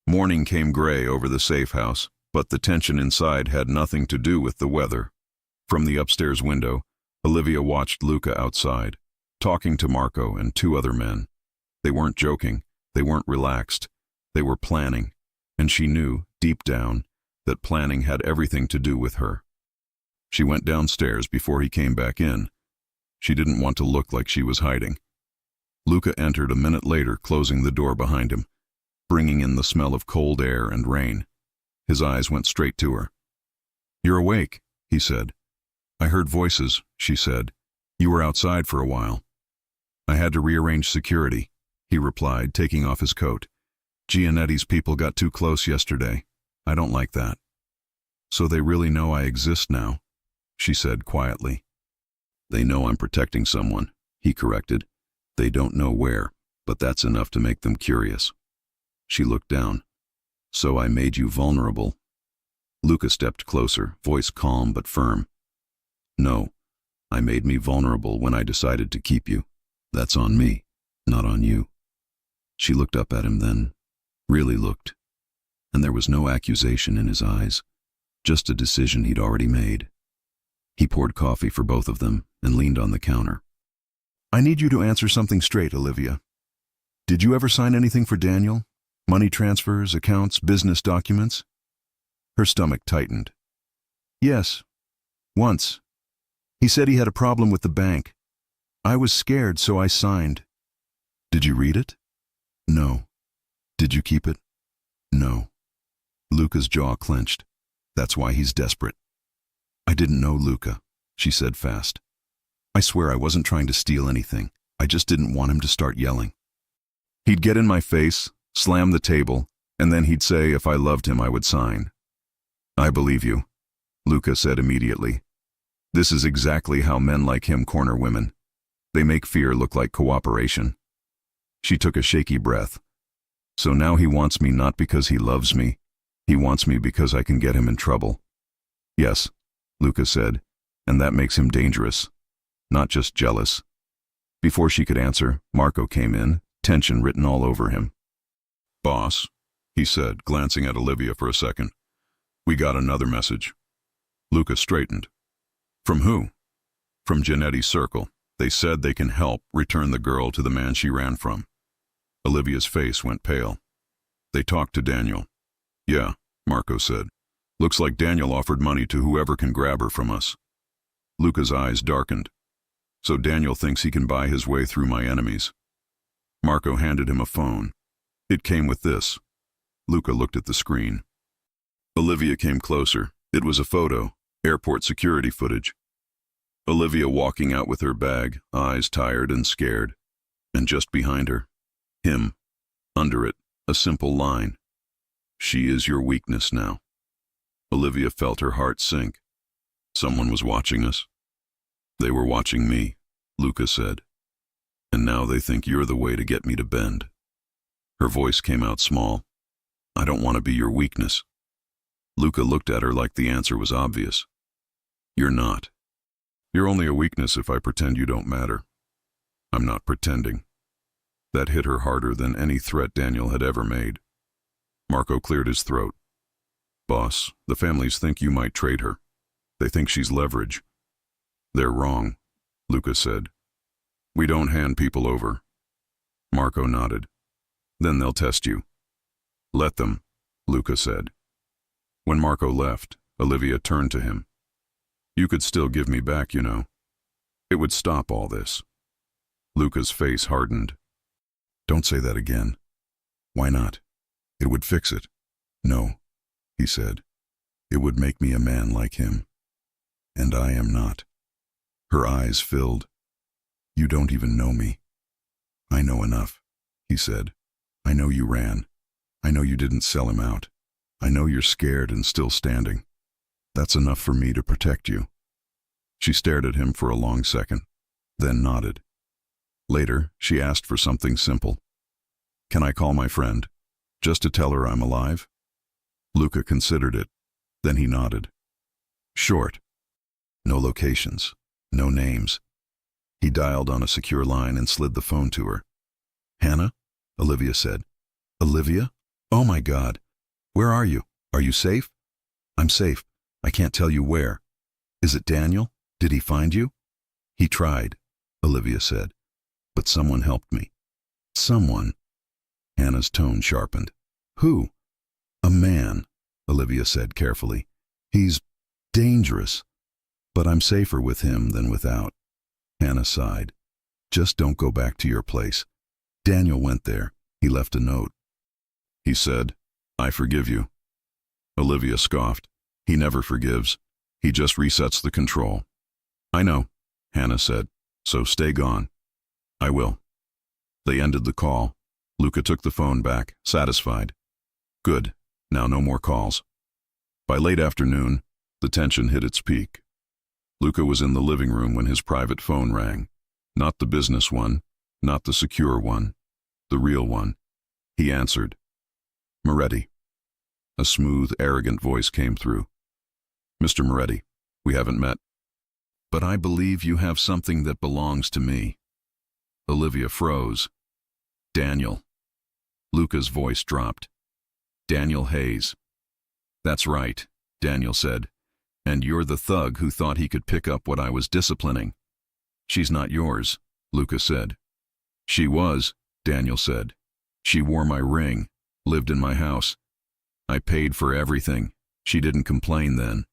Morning came gray over the safe house, but the tension inside had nothing to do with the weather. From the upstairs window, Olivia watched Luca outside, talking to Marco and two other men. They weren't joking, they weren't relaxed, they were planning, and she knew, deep down, that planning had everything to do with her. She went downstairs before he came back in. She didn't want to look like she was hiding. Luca entered a minute later, closing the door behind him, bringing in the smell of cold air and rain. His eyes went straight to her. You're awake, he said. I heard voices, she said. You were outside for a while. I had to rearrange security, he replied, taking off his coat. Gianetti's people got too close yesterday. I don't like that. So they really know I exist now, she said quietly. They know I'm protecting someone, he corrected. They don't know where, but that's enough to make them curious. She looked down. So I made you vulnerable. Luca stepped closer, voice calm but firm. No, I made me vulnerable when I decided to keep you. That's on me, not on you. She looked up at him then, really looked, and there was no accusation in his eyes, just a decision he'd already made. He poured coffee for both of them and leaned on the counter. I need you to answer something straight, Olivia. Did you ever sign anything for Daniel? Money transfers, accounts, business documents? Her stomach tightened. Yes, once. He said he had a problem with the bank. I was scared, so I signed. Did you read it? No. Did you keep it? No. Luca's jaw clenched. That's why he's desperate. I didn't know Luca, she said fast. I swear I wasn't trying to steal anything. I just didn't want him to start yelling. He'd get in my face, slam the table, and then he'd say if I loved him I would sign. I believe you, Luca said immediately. This is exactly how men like him corner women. They make fear look like cooperation. She took a shaky breath. So now he wants me not because he loves me. He wants me because I can get him in trouble. Yes, Luca said, and that makes him dangerous, not just jealous. Before she could answer, Marco came in, tension written all over him. Boss, he said, glancing at Olivia for a second. We got another message. Luca straightened. From who? From Genetti's circle. They said they can help return the girl to the man she ran from. Olivia's face went pale. They talked to Daniel. Yeah, Marco said. Looks like Daniel offered money to whoever can grab her from us. Luca's eyes darkened. So Daniel thinks he can buy his way through my enemies. Marco handed him a phone. It came with this. Luca looked at the screen. Olivia came closer. It was a photo, airport security footage. Olivia walking out with her bag, eyes tired and scared. And just behind her, him. Under it, a simple line. She is your weakness now. Olivia felt her heart sink. Someone was watching us. They were watching me, Luca said. And now they think you're the way to get me to bend. Her voice came out small. I don't want to be your weakness. Luca looked at her like the answer was obvious. You're not. You're only a weakness if I pretend you don't matter. I'm not pretending. That hit her harder than any threat Daniel had ever made. Marco cleared his throat. Boss, the families think you might trade her. They think she's leverage. They're wrong, Luca said. We don't hand people over. Marco nodded. Then they'll test you. Let them, Luca said. When Marco left, Olivia turned to him. You could still give me back, you know. It would stop all this. Luca's face hardened. Don't say that again. Why not? It would fix it. No, he said. It would make me a man like him. And I am not. Her eyes filled. You don't even know me. I know enough, he said. I know you ran. I know you didn't sell him out. I know you're scared and still standing. That's enough for me to protect you. She stared at him for a long second, then nodded. Later, she asked for something simple. Can I call my friend, just to tell her I'm alive? Luca considered it. Then he nodded. Short. No locations. No names. He dialed on a secure line and slid the phone to her. Hannah? Olivia said. Olivia? Oh my God. Where are you? Are you safe? I'm safe. I can't tell you where. Is it Daniel? Did he find you? He tried, Olivia said. But someone helped me. Someone? Hannah's tone sharpened. Who? A man, Olivia said carefully. He's dangerous. But I'm safer with him than without. Hannah sighed. Just don't go back to your place. Daniel went there. He left a note. He said, I forgive you. Olivia scoffed. He never forgives. He just resets the control. I know, Hannah said, so stay gone. I will. They ended the call. Luca took the phone back, satisfied. Good. Now no more calls. By late afternoon, the tension hit its peak. Luca was in the living room when his private phone rang. Not the business one, not the secure one, the real one. He answered. Moretti. A smooth, arrogant voice came through. Mr. Moretti, we haven't met. But I believe you have something that belongs to me. Olivia froze. Daniel. Luca's voice dropped. Daniel Hayes. That's right, Daniel said. And you're the thug who thought he could pick up what I was disciplining. She's not yours. Luca said. She was, Daniel said. She wore my ring, lived in my house. I paid for everything. She didn't complain then.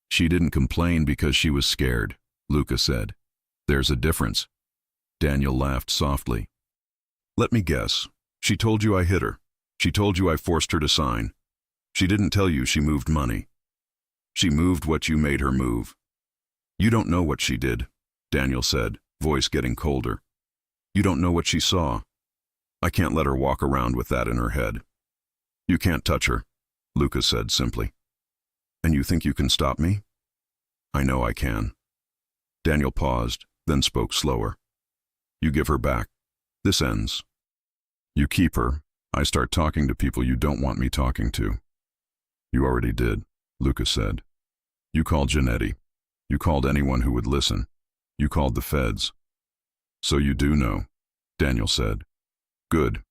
She didn't complain because she was scared, Luca said. There's a difference. Daniel laughed softly. Let me guess. She told you I hit her. She told you I forced her to sign. She didn't tell you she moved money. She moved what you made her move. You don't know what she did, Daniel said, voice getting colder. You don't know what she saw. I can't let her walk around with that in her head. You can't touch her, Luca said simply. And you think you can stop me? I know I can. Daniel paused, then spoke slower. You give her back. This ends. You keep her. I start talking to people you don't want me talking to. You already did, Luca said. You called Giannetti. You called anyone who would listen. You called the feds. So you do know, Daniel said. Good.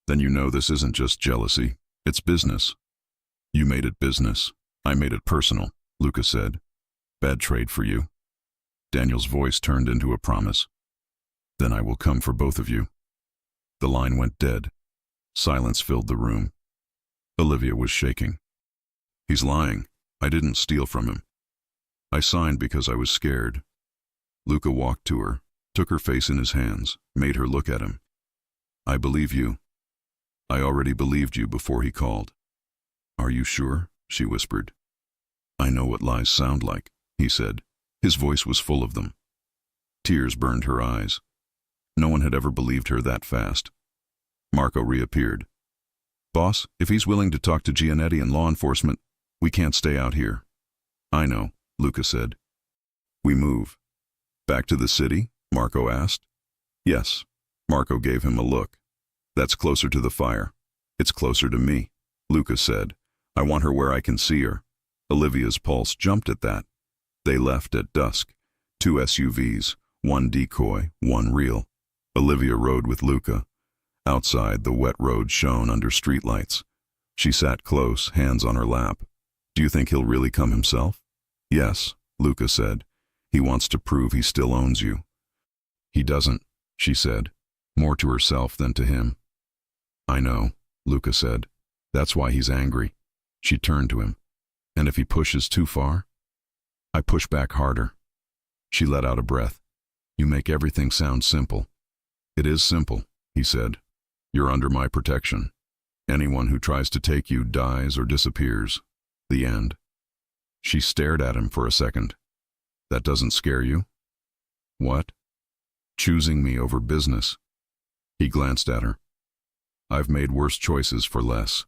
Then you know this isn't just jealousy. It's business. You made it business. I made it personal, Luca said. Bad trade for you. Daniel's voice turned into a promise. Then I will come for both of you. The line went dead. Silence filled the room. Olivia was shaking. He's lying. I didn't steal from him. I signed because I was scared. Luca walked to her, took her face in his hands, made her look at him. I believe you. I already believed you before he called. Are you sure? She whispered. I know what lies sound like, he said. His voice was full of them. Tears burned her eyes. No one had ever believed her that fast. Marco reappeared. Boss, if he's willing to talk to Giannetti and law enforcement, we can't stay out here. I know, Luca said. We move. Back to the city? Marco asked. Yes. Marco gave him a look. That's closer to the fire. It's closer to me, Luca said. I want her where I can see her. Olivia's pulse jumped at that. They left at dusk. 2 SUVs, 1 decoy, 1 real. Olivia rode with Luca. Outside, the wet road shone under streetlights. She sat close, hands on her lap. Do you think he'll really come himself? Yes, Luca said. He wants to prove he still owns you. He doesn't, she said, more to herself than to him. I know, Luca said. That's why he's angry. She turned to him. And if he pushes too far? I push back harder. She let out a breath. You make everything sound simple. It is simple, he said. You're under my protection. Anyone who tries to take you dies or disappears. The end. She stared at him for a second. That doesn't scare you? What? Choosing me over business. He glanced at her. I've made worse choices for less.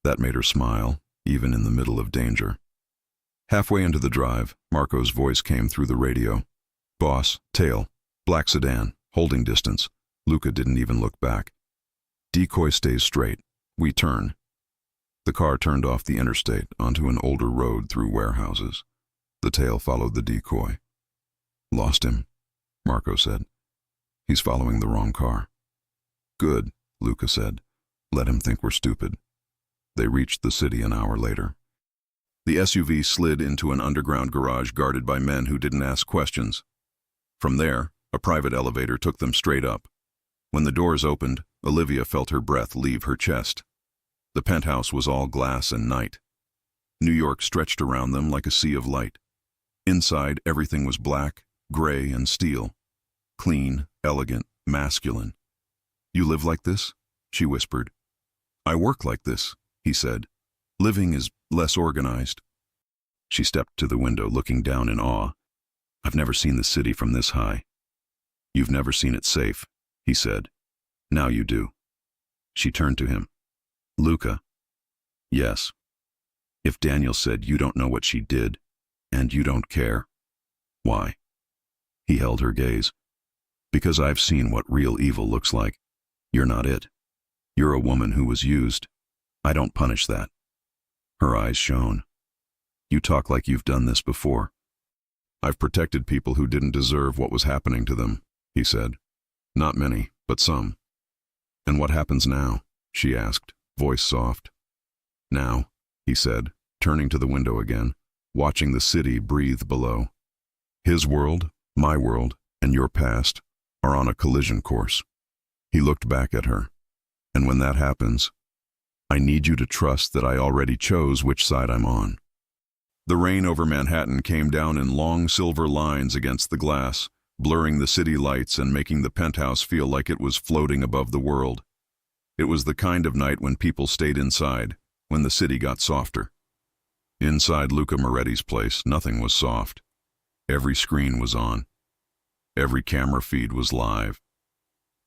That made her smile, even in the middle of danger. Halfway into the drive, Marco's voice came through the radio. Boss, tail, black sedan, holding distance. Luca didn't even look back. Decoy stays straight. We turn. The car turned off the interstate onto an older road through warehouses. The tail followed the decoy. Lost him, Marco said. He's following the wrong car. Good, Luca said. Let him think we're stupid. They reached the city an hour later. The SUV slid into an underground garage guarded by men who didn't ask questions. From there, a private elevator took them straight up. When the doors opened, Olivia felt her breath leave her chest. The penthouse was all glass and night. New York stretched around them like a sea of light. Inside, everything was black, gray, and steel. Clean, elegant, masculine. You live like this? She whispered. I work like this, he said. Living is less organized. She stepped to the window, looking down in awe. I've never seen the city from this high. You've never seen it safe, he said. Now you do. She turned to him. Luca. Yes. If Daniel said you don't know what she did, and you don't care, why? He held her gaze. Because I've seen what real evil looks like. You're not it. You're a woman who was used. I don't punish that. Her eyes shone. You talk like you've done this before. I've protected people who didn't deserve what was happening to them, he said. Not many, but some. And what happens now? She asked, voice soft. Now, he said, turning to the window again, watching the city breathe below. His world, my world, and your past, are on a collision course. He looked back at her. And when that happens, I need you to trust that I already chose which side I'm on. The rain over Manhattan came down in long silver lines against the glass, blurring the city lights and making the penthouse feel like it was floating above the world. It was the kind of night when people stayed inside, when the city got softer. Inside Luca Moretti's place, nothing was soft. Every screen was on. Every camera feed was live.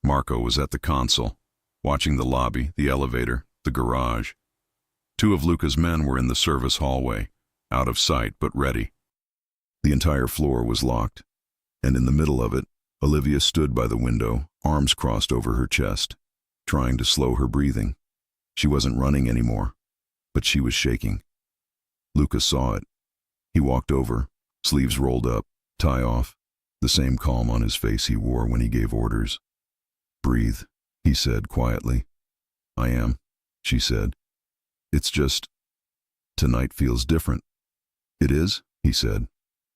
Marco was at the console, watching the lobby, the elevator, the garage. Two of Luca's men were in the service hallway, out of sight but ready. The entire floor was locked, and in the middle of it, Olivia stood by the window, arms crossed over her chest, trying to slow her breathing. She wasn't running anymore, but she was shaking. Luca saw it. He walked over, sleeves rolled up, tie off, the same calm on his face he wore when he gave orders. "Breathe," he said quietly. "I am," she said. "It's just, tonight feels different." "It is," he said.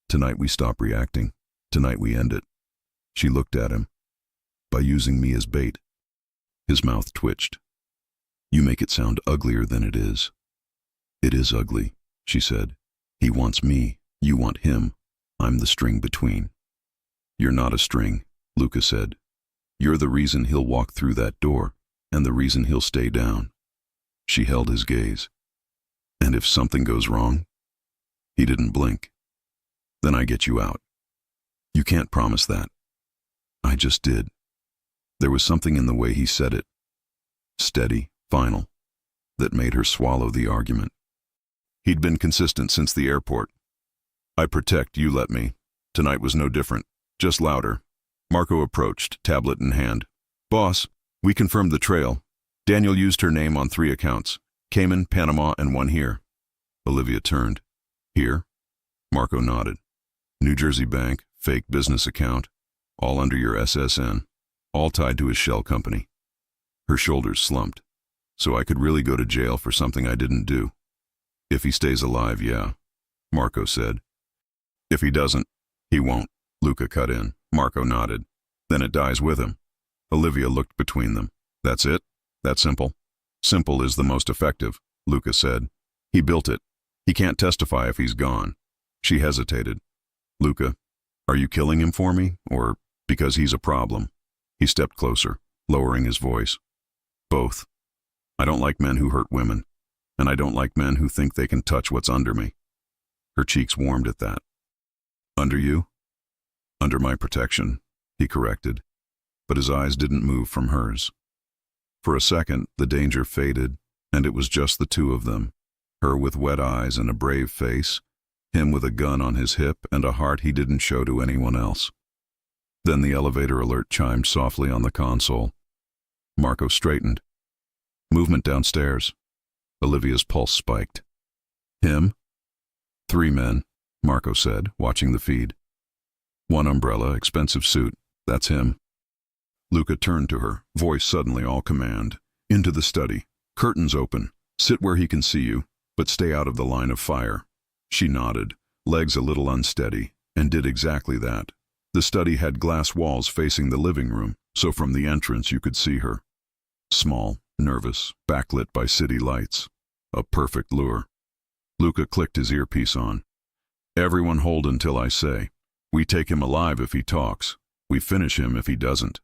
"Tonight we stop reacting. Tonight we end it." She looked at him. "By using me as bait." His mouth twitched. "You make it sound uglier than it is." "It is ugly," she said. "He wants me. You want him. I'm the string between." "You're not a string," Luca said. "You're the reason he'll walk through that door, and the reason he'll stay down." She held his gaze. "And if something goes wrong?" He didn't blink. "Then I get you out." "You can't promise that." "I just did." There was something in the way he said it, steady, final, that made her swallow the argument. He'd been consistent since the airport. "I protect, you let me." Tonight was no different, just louder. Marco approached, tablet in hand. "Boss, we confirmed the trail. Daniel used her name on 3 accounts, Cayman, Panama, and one here." Olivia turned. "Here?" Marco nodded. "New Jersey bank, fake business account, all under your SSN, all tied to his shell company." Her shoulders slumped. "So I could really go to jail for something I didn't do." "If he stays alive, yeah," Marco said. "If he doesn't, he won't," Luca cut in. Marco nodded. "Then it dies with him." Olivia looked between them. "That's it? That simple?" "Simple is the most effective," Luca said. "He built it. He can't testify if he's gone." She hesitated. "Luca, are you killing him for me, or because he's a problem?" He stepped closer, lowering his voice. "Both. I don't like men who hurt women, and I don't like men who think they can touch what's under me." Her cheeks warmed at that. "Under you?" "Under my protection," he corrected, but his eyes didn't move from hers. For a second, the danger faded, and it was just the two of them, her with wet eyes and a brave face, him with a gun on his hip and a heart he didn't show to anyone else. Then the elevator alert chimed softly on the console. Marco straightened. "Movement downstairs." Olivia's pulse spiked. "Him?" "3 men," Marco said, watching the feed. "One umbrella, expensive suit. That's him." Luca turned to her, voice suddenly all command. "Into the study. Curtains open. Sit where he can see you, but stay out of the line of fire." She nodded, legs a little unsteady, and did exactly that. The study had glass walls facing the living room, so from the entrance you could see her. Small, nervous, backlit by city lights. A perfect lure. Luca clicked his earpiece on. "Everyone hold until I say. We take him alive if he talks. We finish him if he doesn't."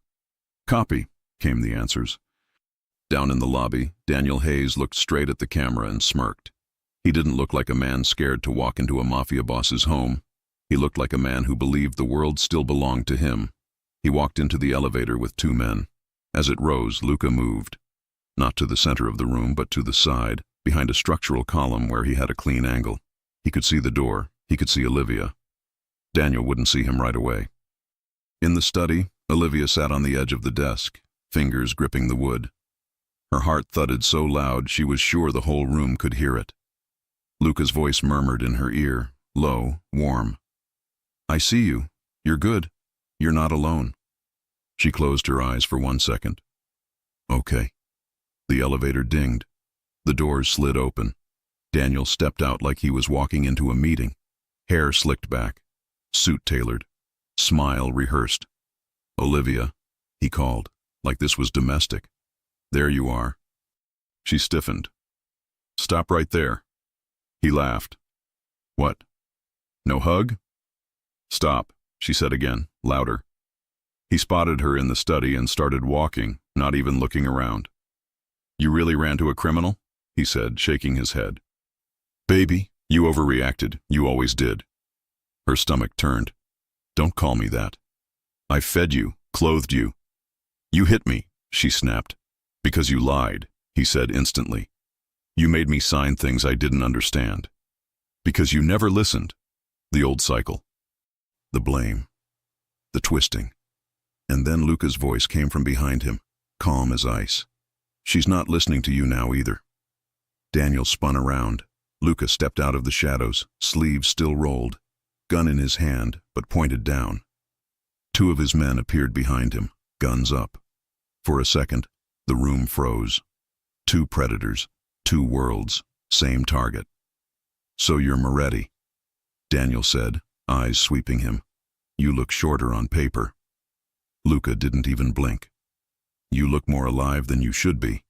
"Copy," came the answers. Down in the lobby, Daniel Hayes looked straight at the camera and smirked. He didn't look like a man scared to walk into a mafia boss's home. He looked like a man who believed the world still belonged to him. He walked into the elevator with 2 men. As it rose, Luca moved. Not to the center of the room, but to the side, behind a structural column where he had a clean angle. He could see the door. He could see Olivia. Daniel wouldn't see him right away. In the study, Olivia sat on the edge of the desk, fingers gripping the wood. Her heart thudded so loud she was sure the whole room could hear it. Luca's voice murmured in her ear, low, warm. "I see you. You're good. You're not alone." She closed her eyes for 1 second. "Okay." The elevator dinged. The doors slid open. Daniel stepped out like he was walking into a meeting. Hair slicked back. Suit tailored. Smile rehearsed. Olivia, he called, like this was domestic. There you are. She stiffened. Stop right there. He laughed. What? No hug? Stop, she said again, louder. He spotted her in the study and started walking, not even looking around. You really ran to a criminal? He said, shaking his head. Baby, you overreacted. You always did. Her stomach turned. Don't call me that. I fed you, clothed you. You hit me, she snapped. Because you lied, he said instantly. You made me sign things I didn't understand. Because you never listened. The old cycle. The blame. The twisting. And then Luca's voice came from behind him, calm as ice. She's not listening to you now either. Daniel spun around. Luca stepped out of the shadows, sleeves still rolled, gun in his hand, but pointed down. Two of his men appeared behind him, guns up. For a second, the room froze. Two predators, two worlds, same target. So you're Moretti, Daniel said, eyes sweeping him. You look shorter on paper. Luca didn't even blink. You look more alive than you should be.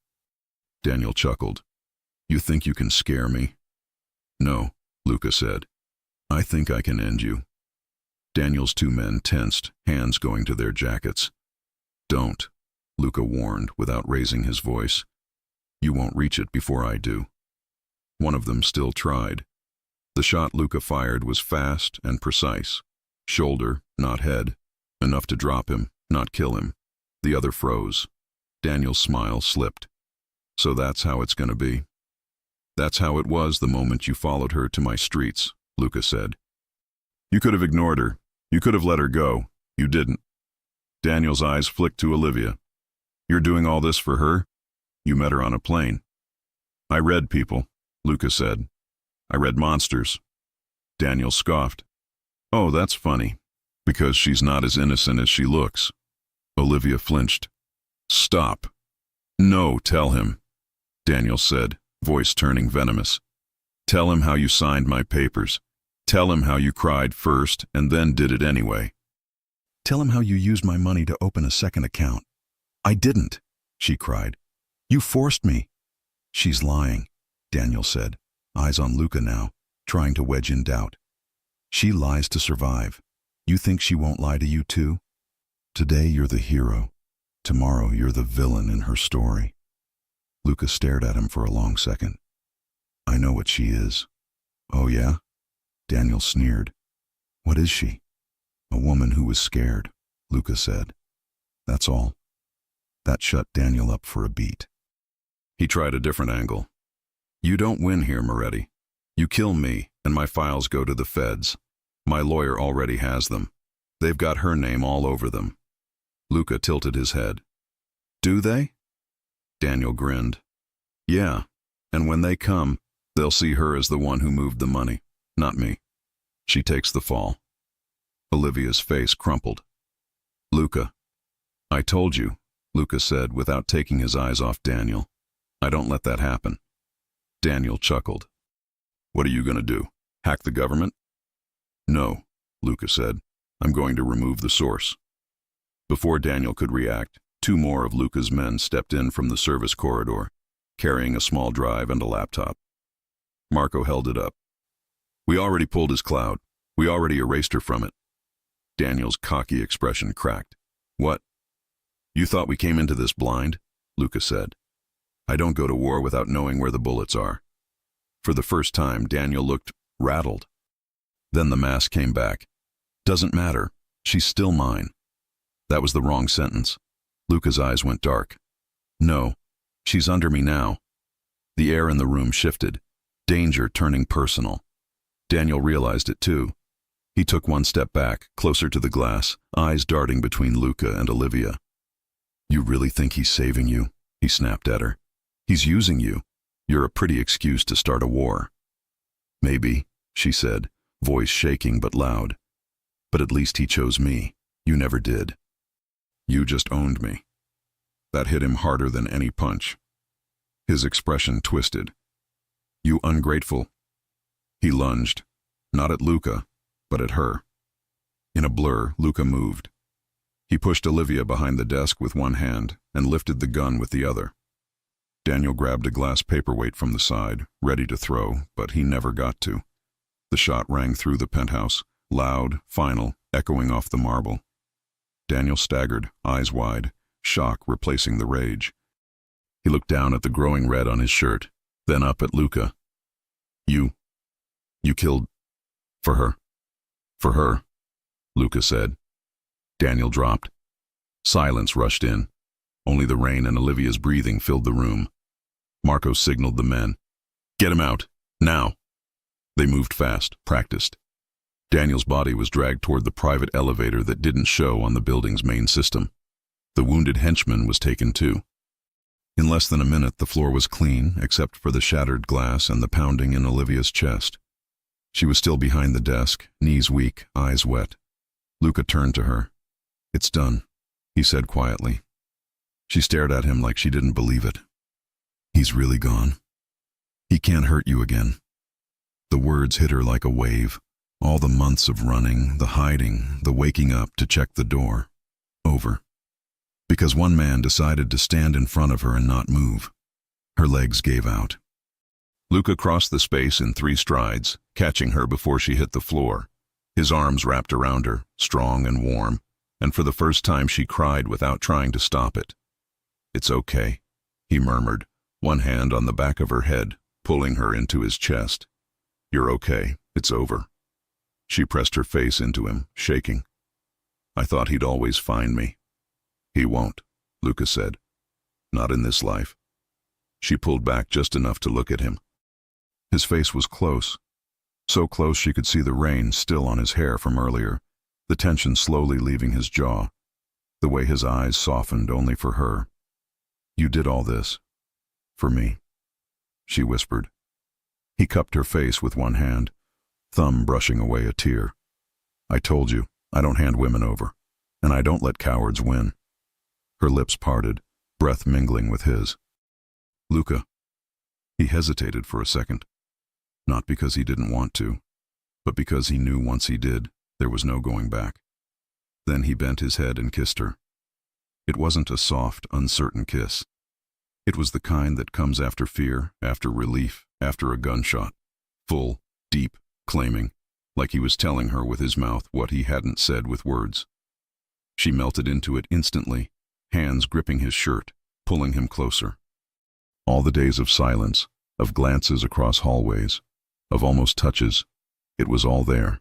Daniel chuckled. You think you can scare me? No, Luca said. I think I can end you. Daniel's two men tensed, hands going to their jackets. Don't, Luca warned without raising his voice. You won't reach it before I do. One of them still tried. The shot Luca fired was fast and precise. Shoulder, not head. Enough to drop him, not kill him. The other froze. Daniel's smile slipped. So that's how it's gonna be. That's how it was the moment you followed her to my streets, Luca said. You could have ignored her. You could have let her go. You didn't. Daniel's eyes flicked to Olivia. You're doing all this for her? You met her on a plane. I read people, Luca said. I read monsters. Daniel scoffed. Oh, that's funny. Because she's not as innocent as she looks. Olivia flinched. Stop. No, tell him, Daniel said, voice turning venomous. Tell him how you signed my papers. Tell him how you cried first and then did it anyway. Tell him how you used my money to open a second account. I didn't, she cried. You forced me. She's lying, Daniel said, eyes on Luca now, trying to wedge in doubt. She lies to survive. You think she won't lie to you too? Today you're the hero. Tomorrow you're the villain in her story. Luca stared at him for a long second. I know what she is. Oh yeah? Daniel sneered. What is she? A woman who was scared, Luca said. That's all. That shut Daniel up for a beat. He tried a different angle. You don't win here, Moretti. You kill me, and my files go to the feds. My lawyer already has them. They've got her name all over them. Luca tilted his head. Do they? Daniel grinned. Yeah, and when they come, they'll see her as the one who moved the money, not me. She takes the fall. Olivia's face crumpled. Luca. I told you, Luca said without taking his eyes off Daniel. I don't let that happen. Daniel chuckled. What are you going to do? Hack the government? No, Luca said. I'm going to remove the source. Before Daniel could react, two more of Luca's men stepped in from the service corridor, carrying a small drive and a laptop. Marco held it up. We already pulled his cloud. We already erased her from it. Daniel's cocky expression cracked. What? You thought we came into this blind? Luca said. I don't go to war without knowing where the bullets are. For the first time, Daniel looked rattled. Then the mask came back. Doesn't matter. She's still mine. That was the wrong sentence. Luca's eyes went dark. No, she's under me now. The air in the room shifted, danger turning personal. Daniel realized it too. He took one step back, closer to the glass, eyes darting between Luca and Olivia. You really think he's saving you? He snapped at her. He's using you. You're a pretty excuse to start a war. Maybe, she said, voice shaking but loud. But at least he chose me. You never did. You just owned me. That hit him harder than any punch. His expression twisted. You ungrateful. He lunged, not at Luca, but at her. In a blur, Luca moved. He pushed Olivia behind the desk with one hand and lifted the gun with the other. Daniel grabbed a glass paperweight from the side, ready to throw, but he never got to. The shot rang through the penthouse, loud, final, echoing off the marble. Daniel staggered, eyes wide, shock replacing the rage. He looked down at the growing red on his shirt, then up at Luca. You killed... for her. For her, Luca said. Daniel dropped. Silence rushed in. Only the rain and Olivia's breathing filled the room. Marco signaled the men. Get him out, now. They moved fast, practiced. Daniel's body was dragged toward the private elevator that didn't show on the building's main system. The wounded henchman was taken too. In less than a minute, the floor was clean, except for the shattered glass and the pounding in Olivia's chest. She was still behind the desk, knees weak, eyes wet. Luca turned to her. It's done, he said quietly. She stared at him like she didn't believe it. He's really gone. He can't hurt you again. The words hit her like a wave. All the months of running, the hiding, the waking up to check the door. Over. Because one man decided to stand in front of her and not move. Her legs gave out. Luca crossed the space in 3 strides, catching her before she hit the floor. His arms wrapped around her, strong and warm, and for the first time she cried without trying to stop it. It's okay, he murmured, one hand on the back of her head, pulling her into his chest. You're okay, it's over. She pressed her face into him, shaking. I thought he'd always find me. He won't, Luca said. Not in this life. She pulled back just enough to look at him. His face was close. So close she could see the rain still on his hair from earlier, the tension slowly leaving his jaw, the way his eyes softened only for her. You did all this. For me, she whispered. He cupped her face with one hand, thumb brushing away a tear. I told you, I don't hand women over, and I don't let cowards win. Her lips parted, breath mingling with his. Luca. He hesitated for a second. Not because he didn't want to, but because he knew once he did, there was no going back. Then he bent his head and kissed her. It wasn't a soft, uncertain kiss. It was the kind that comes after fear, after relief, after a gunshot. Full, deep, claiming, like he was telling her with his mouth what he hadn't said with words. She melted into it instantly, hands gripping his shirt, pulling him closer. All the days of silence, of glances across hallways, of almost touches, it was all there.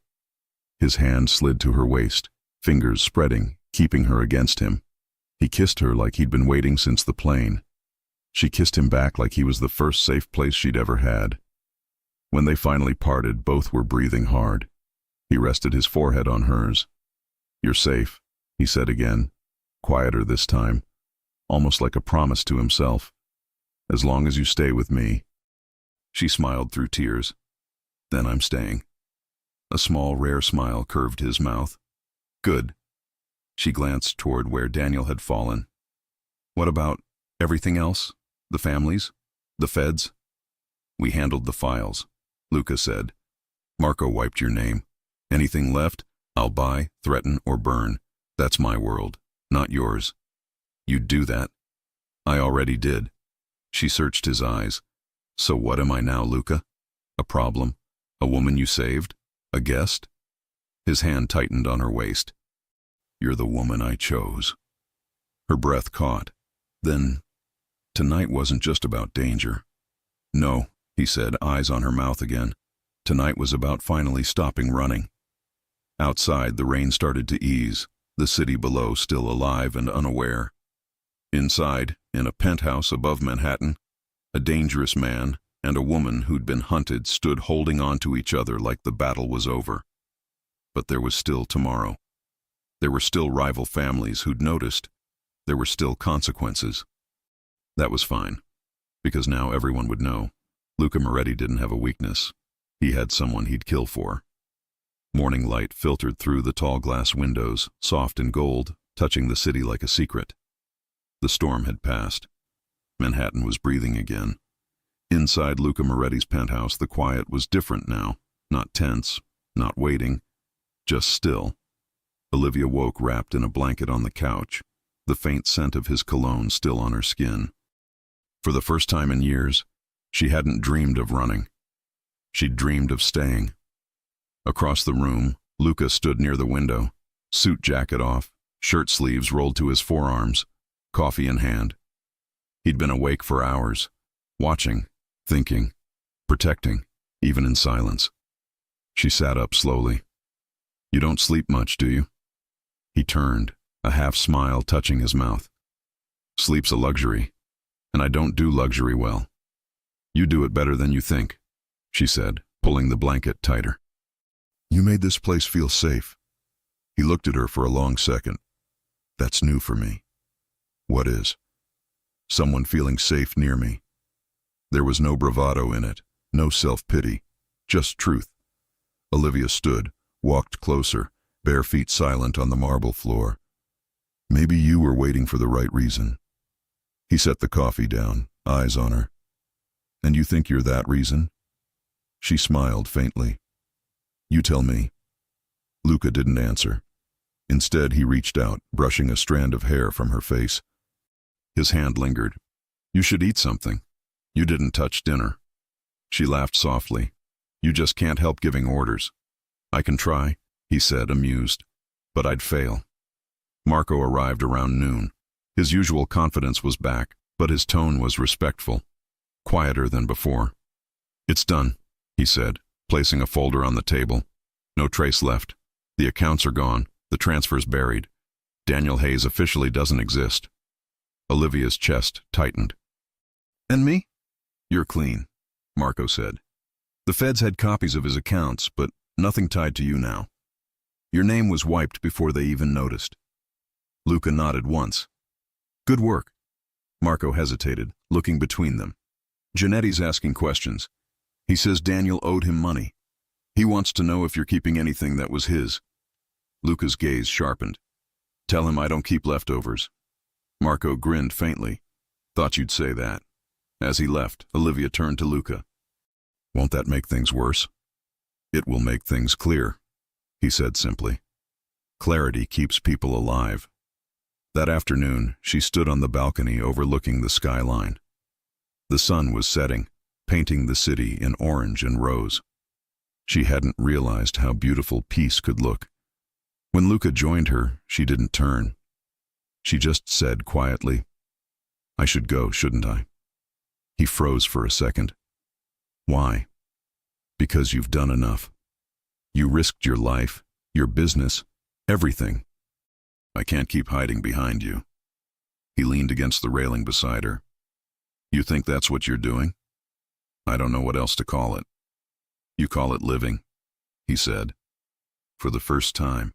His hand slid to her waist, fingers spreading, keeping her against him. He kissed her like he'd been waiting since the plane. She kissed him back like he was the first safe place she'd ever had. When they finally parted, both were breathing hard. He rested his forehead on hers. You're safe, he said again, quieter this time, almost like a promise to himself. As long as you stay with me. She smiled through tears. Then I'm staying. A small, rare smile curved his mouth. Good. She glanced toward where Daniel had fallen. What about everything else? The families? The feds? We handled the files, Luca said. Marco wiped your name. Anything left, I'll buy, threaten, or burn. That's my world, not yours. You'd do that. I already did. She searched his eyes. So what am I now, Luca? A problem? A woman you saved? A guest? His hand tightened on her waist. You're the woman I chose. Her breath caught. Then, tonight wasn't just about danger. No, he said, eyes on her mouth again. Tonight was about finally stopping running. Outside, the rain started to ease, the city below still alive and unaware. Inside, in a penthouse above Manhattan, a dangerous man and a woman who'd been hunted stood holding on to each other like the battle was over. But there was still tomorrow. There were still rival families who'd noticed. There were still consequences. That was fine, because now everyone would know. Luca Moretti didn't have a weakness. He had someone he'd kill for. Morning light filtered through the tall glass windows, soft and gold, touching the city like a secret. The storm had passed. Manhattan was breathing again. Inside Luca Moretti's penthouse, the quiet was different now. Not tense, not waiting, just still. Olivia woke wrapped in a blanket on the couch, the faint scent of his cologne still on her skin. For the first time in years, she hadn't dreamed of running. She'd dreamed of staying. Across the room, Luca stood near the window, suit jacket off, shirt sleeves rolled to his forearms, coffee in hand. He'd been awake for hours, watching, thinking, protecting, even in silence. She sat up slowly. "You don't sleep much, do you?" He turned, a half smile touching his mouth. "Sleep's a luxury, and I don't do luxury well." "You do it better than you think," she said, pulling the blanket tighter. "You made this place feel safe." He looked at her for a long second. "That's new for me." "What is?" "Someone feeling safe near me." There was no bravado in it, no self-pity, just truth. Olivia stood, walked closer, bare feet silent on the marble floor. "Maybe you were waiting for the right reason." He set the coffee down, eyes on her. "And you think you're that reason?" She smiled faintly. "You tell me." Luca didn't answer. Instead, he reached out, brushing a strand of hair from her face. His hand lingered. "You should eat something. You didn't touch dinner." She laughed softly. "You just can't help giving orders." "I can try," he said, amused. "But I'd fail." Marco arrived around noon. His usual confidence was back, but his tone was respectful, quieter than before. "It's done," he said, placing a folder on the table. "No trace left. The accounts are gone, the transfers buried. Daniel Hayes officially doesn't exist." Olivia's chest tightened. "And me?" "You're clean," Marco said. "The feds had copies of his accounts, but nothing tied to you now. Your name was wiped before they even noticed." Luca nodded once. "Good work." Marco hesitated, looking between them. "Genetti's asking questions. He says Daniel owed him money. He wants to know if you're keeping anything that was his." Luca's gaze sharpened. "Tell him I don't keep leftovers." Marco grinned faintly. "Thought you'd say that." As he left, Olivia turned to Luca. "Won't that make things worse?" "It will make things clear," he said simply. "Clarity keeps people alive." That afternoon, she stood on the balcony overlooking the skyline. The sun was setting, painting the city in orange and rose. She hadn't realized how beautiful peace could look. When Luca joined her, she didn't turn. She just said quietly, "I should go, shouldn't I?" He froze for a second. "Why?" "Because you've done enough. You risked your life, your business, everything. I can't keep hiding behind you." He leaned against the railing beside her. "You think that's what you're doing?" "I don't know what else to call it." "You call it living," he said. For the first time.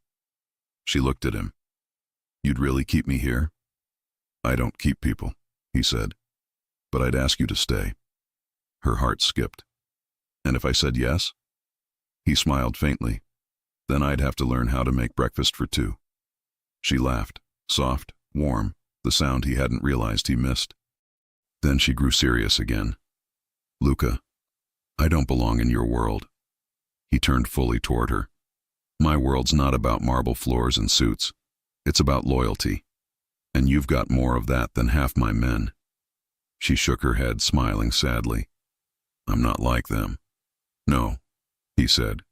She looked at him. "You'd really keep me here?" "I don't keep people," he said. "But I'd ask you to stay." Her heart skipped. "And if I said yes?" He smiled faintly. "Then I'd have to learn how to make breakfast for two." She laughed, soft, warm, the sound he hadn't realized he missed. Then she grew serious again. "Luca, I don't belong in your world." He turned fully toward her. "My world's not about marble floors and suits. It's about loyalty. And you've got more of that than half my men." She shook her head, smiling sadly. "I'm not like them." "No," he said.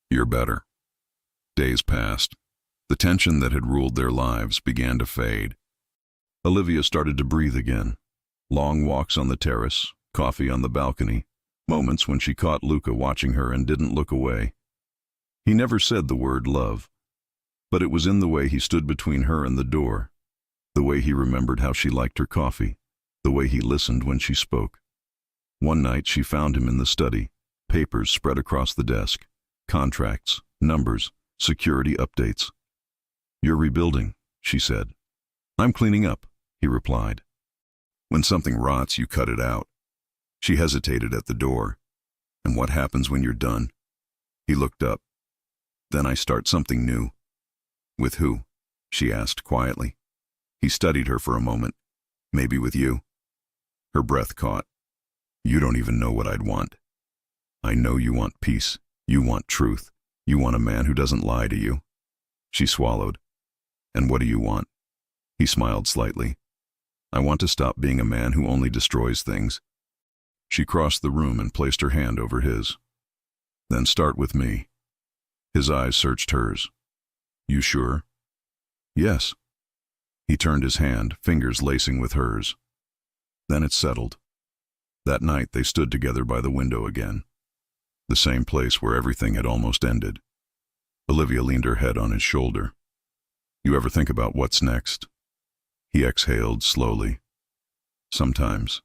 "You're better." Days passed. The tension that had ruled their lives began to fade. Olivia started to breathe again. Long walks on the terrace, coffee on the balcony, moments when she caught Luca watching her and didn't look away. He never said the word love, but it was in the way he stood between her and the door, the way he remembered how she liked her coffee, the way he listened when she spoke. One night she found him in the study, papers spread across the desk, contracts, numbers, security updates. "You're rebuilding," she said. "I'm cleaning up," he replied. "When something rots, you cut it out." She hesitated at the door. "And what happens when you're done?" He looked up. "Then I start something new." "With who?" she asked quietly. He studied her for a moment. "Maybe with you." Her breath caught. "You don't even know what I'd want." "I know you want peace. You want truth. You want a man who doesn't lie to you." She swallowed. And what do you want? He smiled slightly. I want to stop being a man who only destroys things. She crossed the room and placed her hand over his. Then start with me. His eyes searched hers. You sure? Yes. He turned his hand, fingers lacing with hers. Then it settled. That night they stood together by the window again. The same place where everything had almost ended. Olivia leaned her head on his shoulder. You ever think about what's next? He exhaled slowly. Sometimes.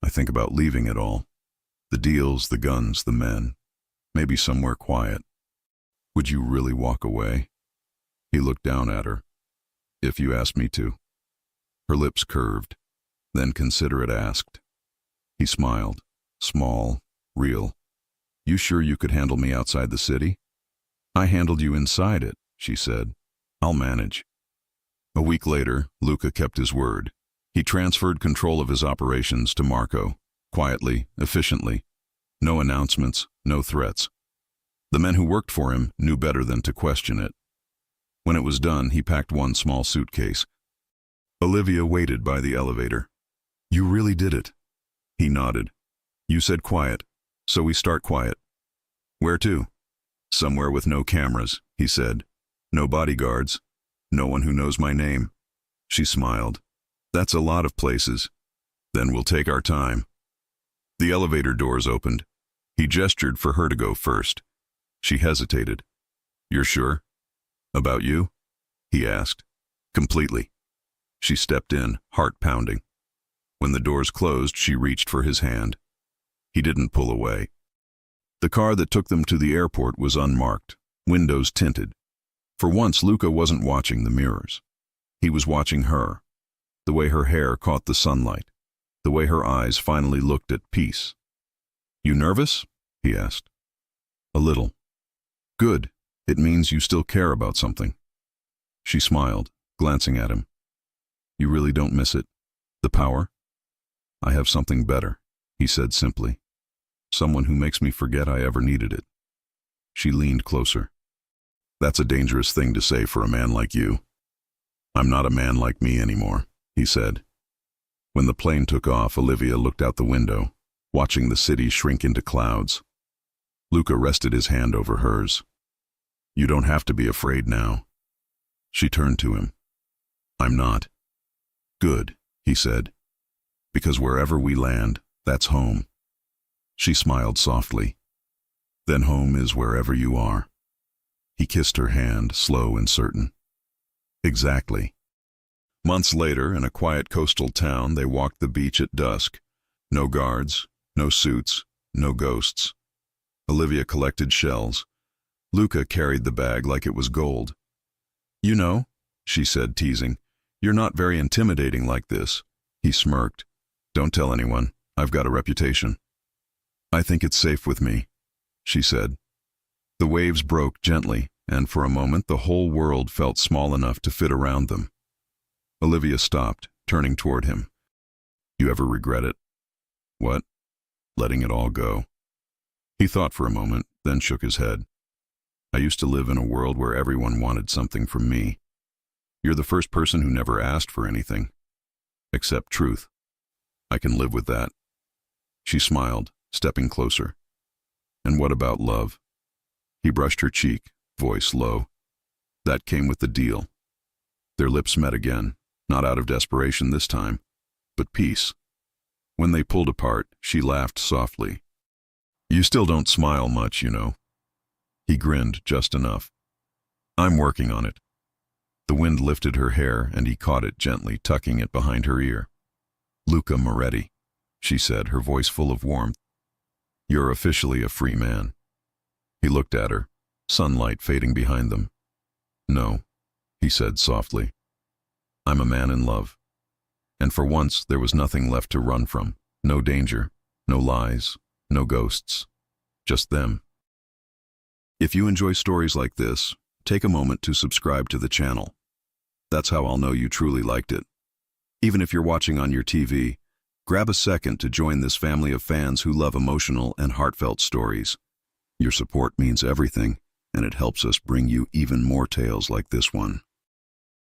I think about leaving it all. The deals, the guns, the men. Maybe somewhere quiet. Would you really walk away? He looked down at her. If you asked me to. Her lips curved. Then considerate asked. He smiled. Small, real. You sure you could handle me outside the city? I handled you inside it, she said. I'll manage. A week later, Luca kept his word. He transferred control of his operations to Marco, quietly, efficiently. No announcements, no threats. The men who worked for him knew better than to question it. When it was done, he packed one small suitcase. Olivia waited by the elevator. You really did it. He nodded. You said quiet, so we start quiet. Where to? Somewhere with no cameras, he said. No bodyguards. No one who knows my name. She smiled. That's a lot of places. Then we'll take our time. The elevator doors opened. He gestured for her to go first. She hesitated. You're sure? About you? He asked. Completely. She stepped in, heart pounding. When the doors closed, she reached for his hand. He didn't pull away. The car that took them to the airport was unmarked, windows tinted. For once, Luca wasn't watching the mirrors. He was watching her, the way her hair caught the sunlight, the way her eyes finally looked at peace. You nervous? He asked. A little. Good. It means you still care about something. She smiled, glancing at him. You really don't miss it? The power? I have something better, he said simply. Someone who makes me forget I ever needed it. She leaned closer. That's a dangerous thing to say for a man like you. I'm not a man like me anymore, he said. When the plane took off, Olivia looked out the window, watching the city shrink into clouds. Luca rested his hand over hers. You don't have to be afraid now. She turned to him. I'm not. Good, he said. Because wherever we land, that's home. She smiled softly. Then home is wherever you are. He kissed her hand, slow and certain. Exactly. Months later, in a quiet coastal town, they walked the beach at dusk. No guards, no suits, no ghosts. Olivia collected shells. Luca carried the bag like it was gold. You know, she said, teasing, you're not very intimidating like this. He smirked. Don't tell anyone. I've got a reputation. I think it's safe with me, she said. The waves broke gently, and for a moment the whole world felt small enough to fit around them. Olivia stopped, turning toward him. You ever regret it? What? Letting it all go. He thought for a moment, then shook his head. I used to live in a world where everyone wanted something from me. You're the first person who never asked for anything. Except truth. I can live with that. She smiled, stepping closer. And what about love? He brushed her cheek, voice low. That came with the deal. Their lips met again, not out of desperation this time, but peace. When they pulled apart, she laughed softly. You still don't smile much, you know. He grinned just enough. I'm working on it. The wind lifted her hair, and he caught it gently, tucking it behind her ear. Luca Moretti, she said, her voice full of warmth. You're officially a free man. He looked at her, sunlight fading behind them. No, he said softly. I'm a man in love. And for once, there was nothing left to run from. No danger, no lies, no ghosts. Just them. If you enjoy stories like this, take a moment to subscribe to the channel. That's how I'll know you truly liked it. Even if you're watching on your TV, grab a second to join this family of fans who love emotional and heartfelt stories. Your support means everything, and it helps us bring you even more tales like this one.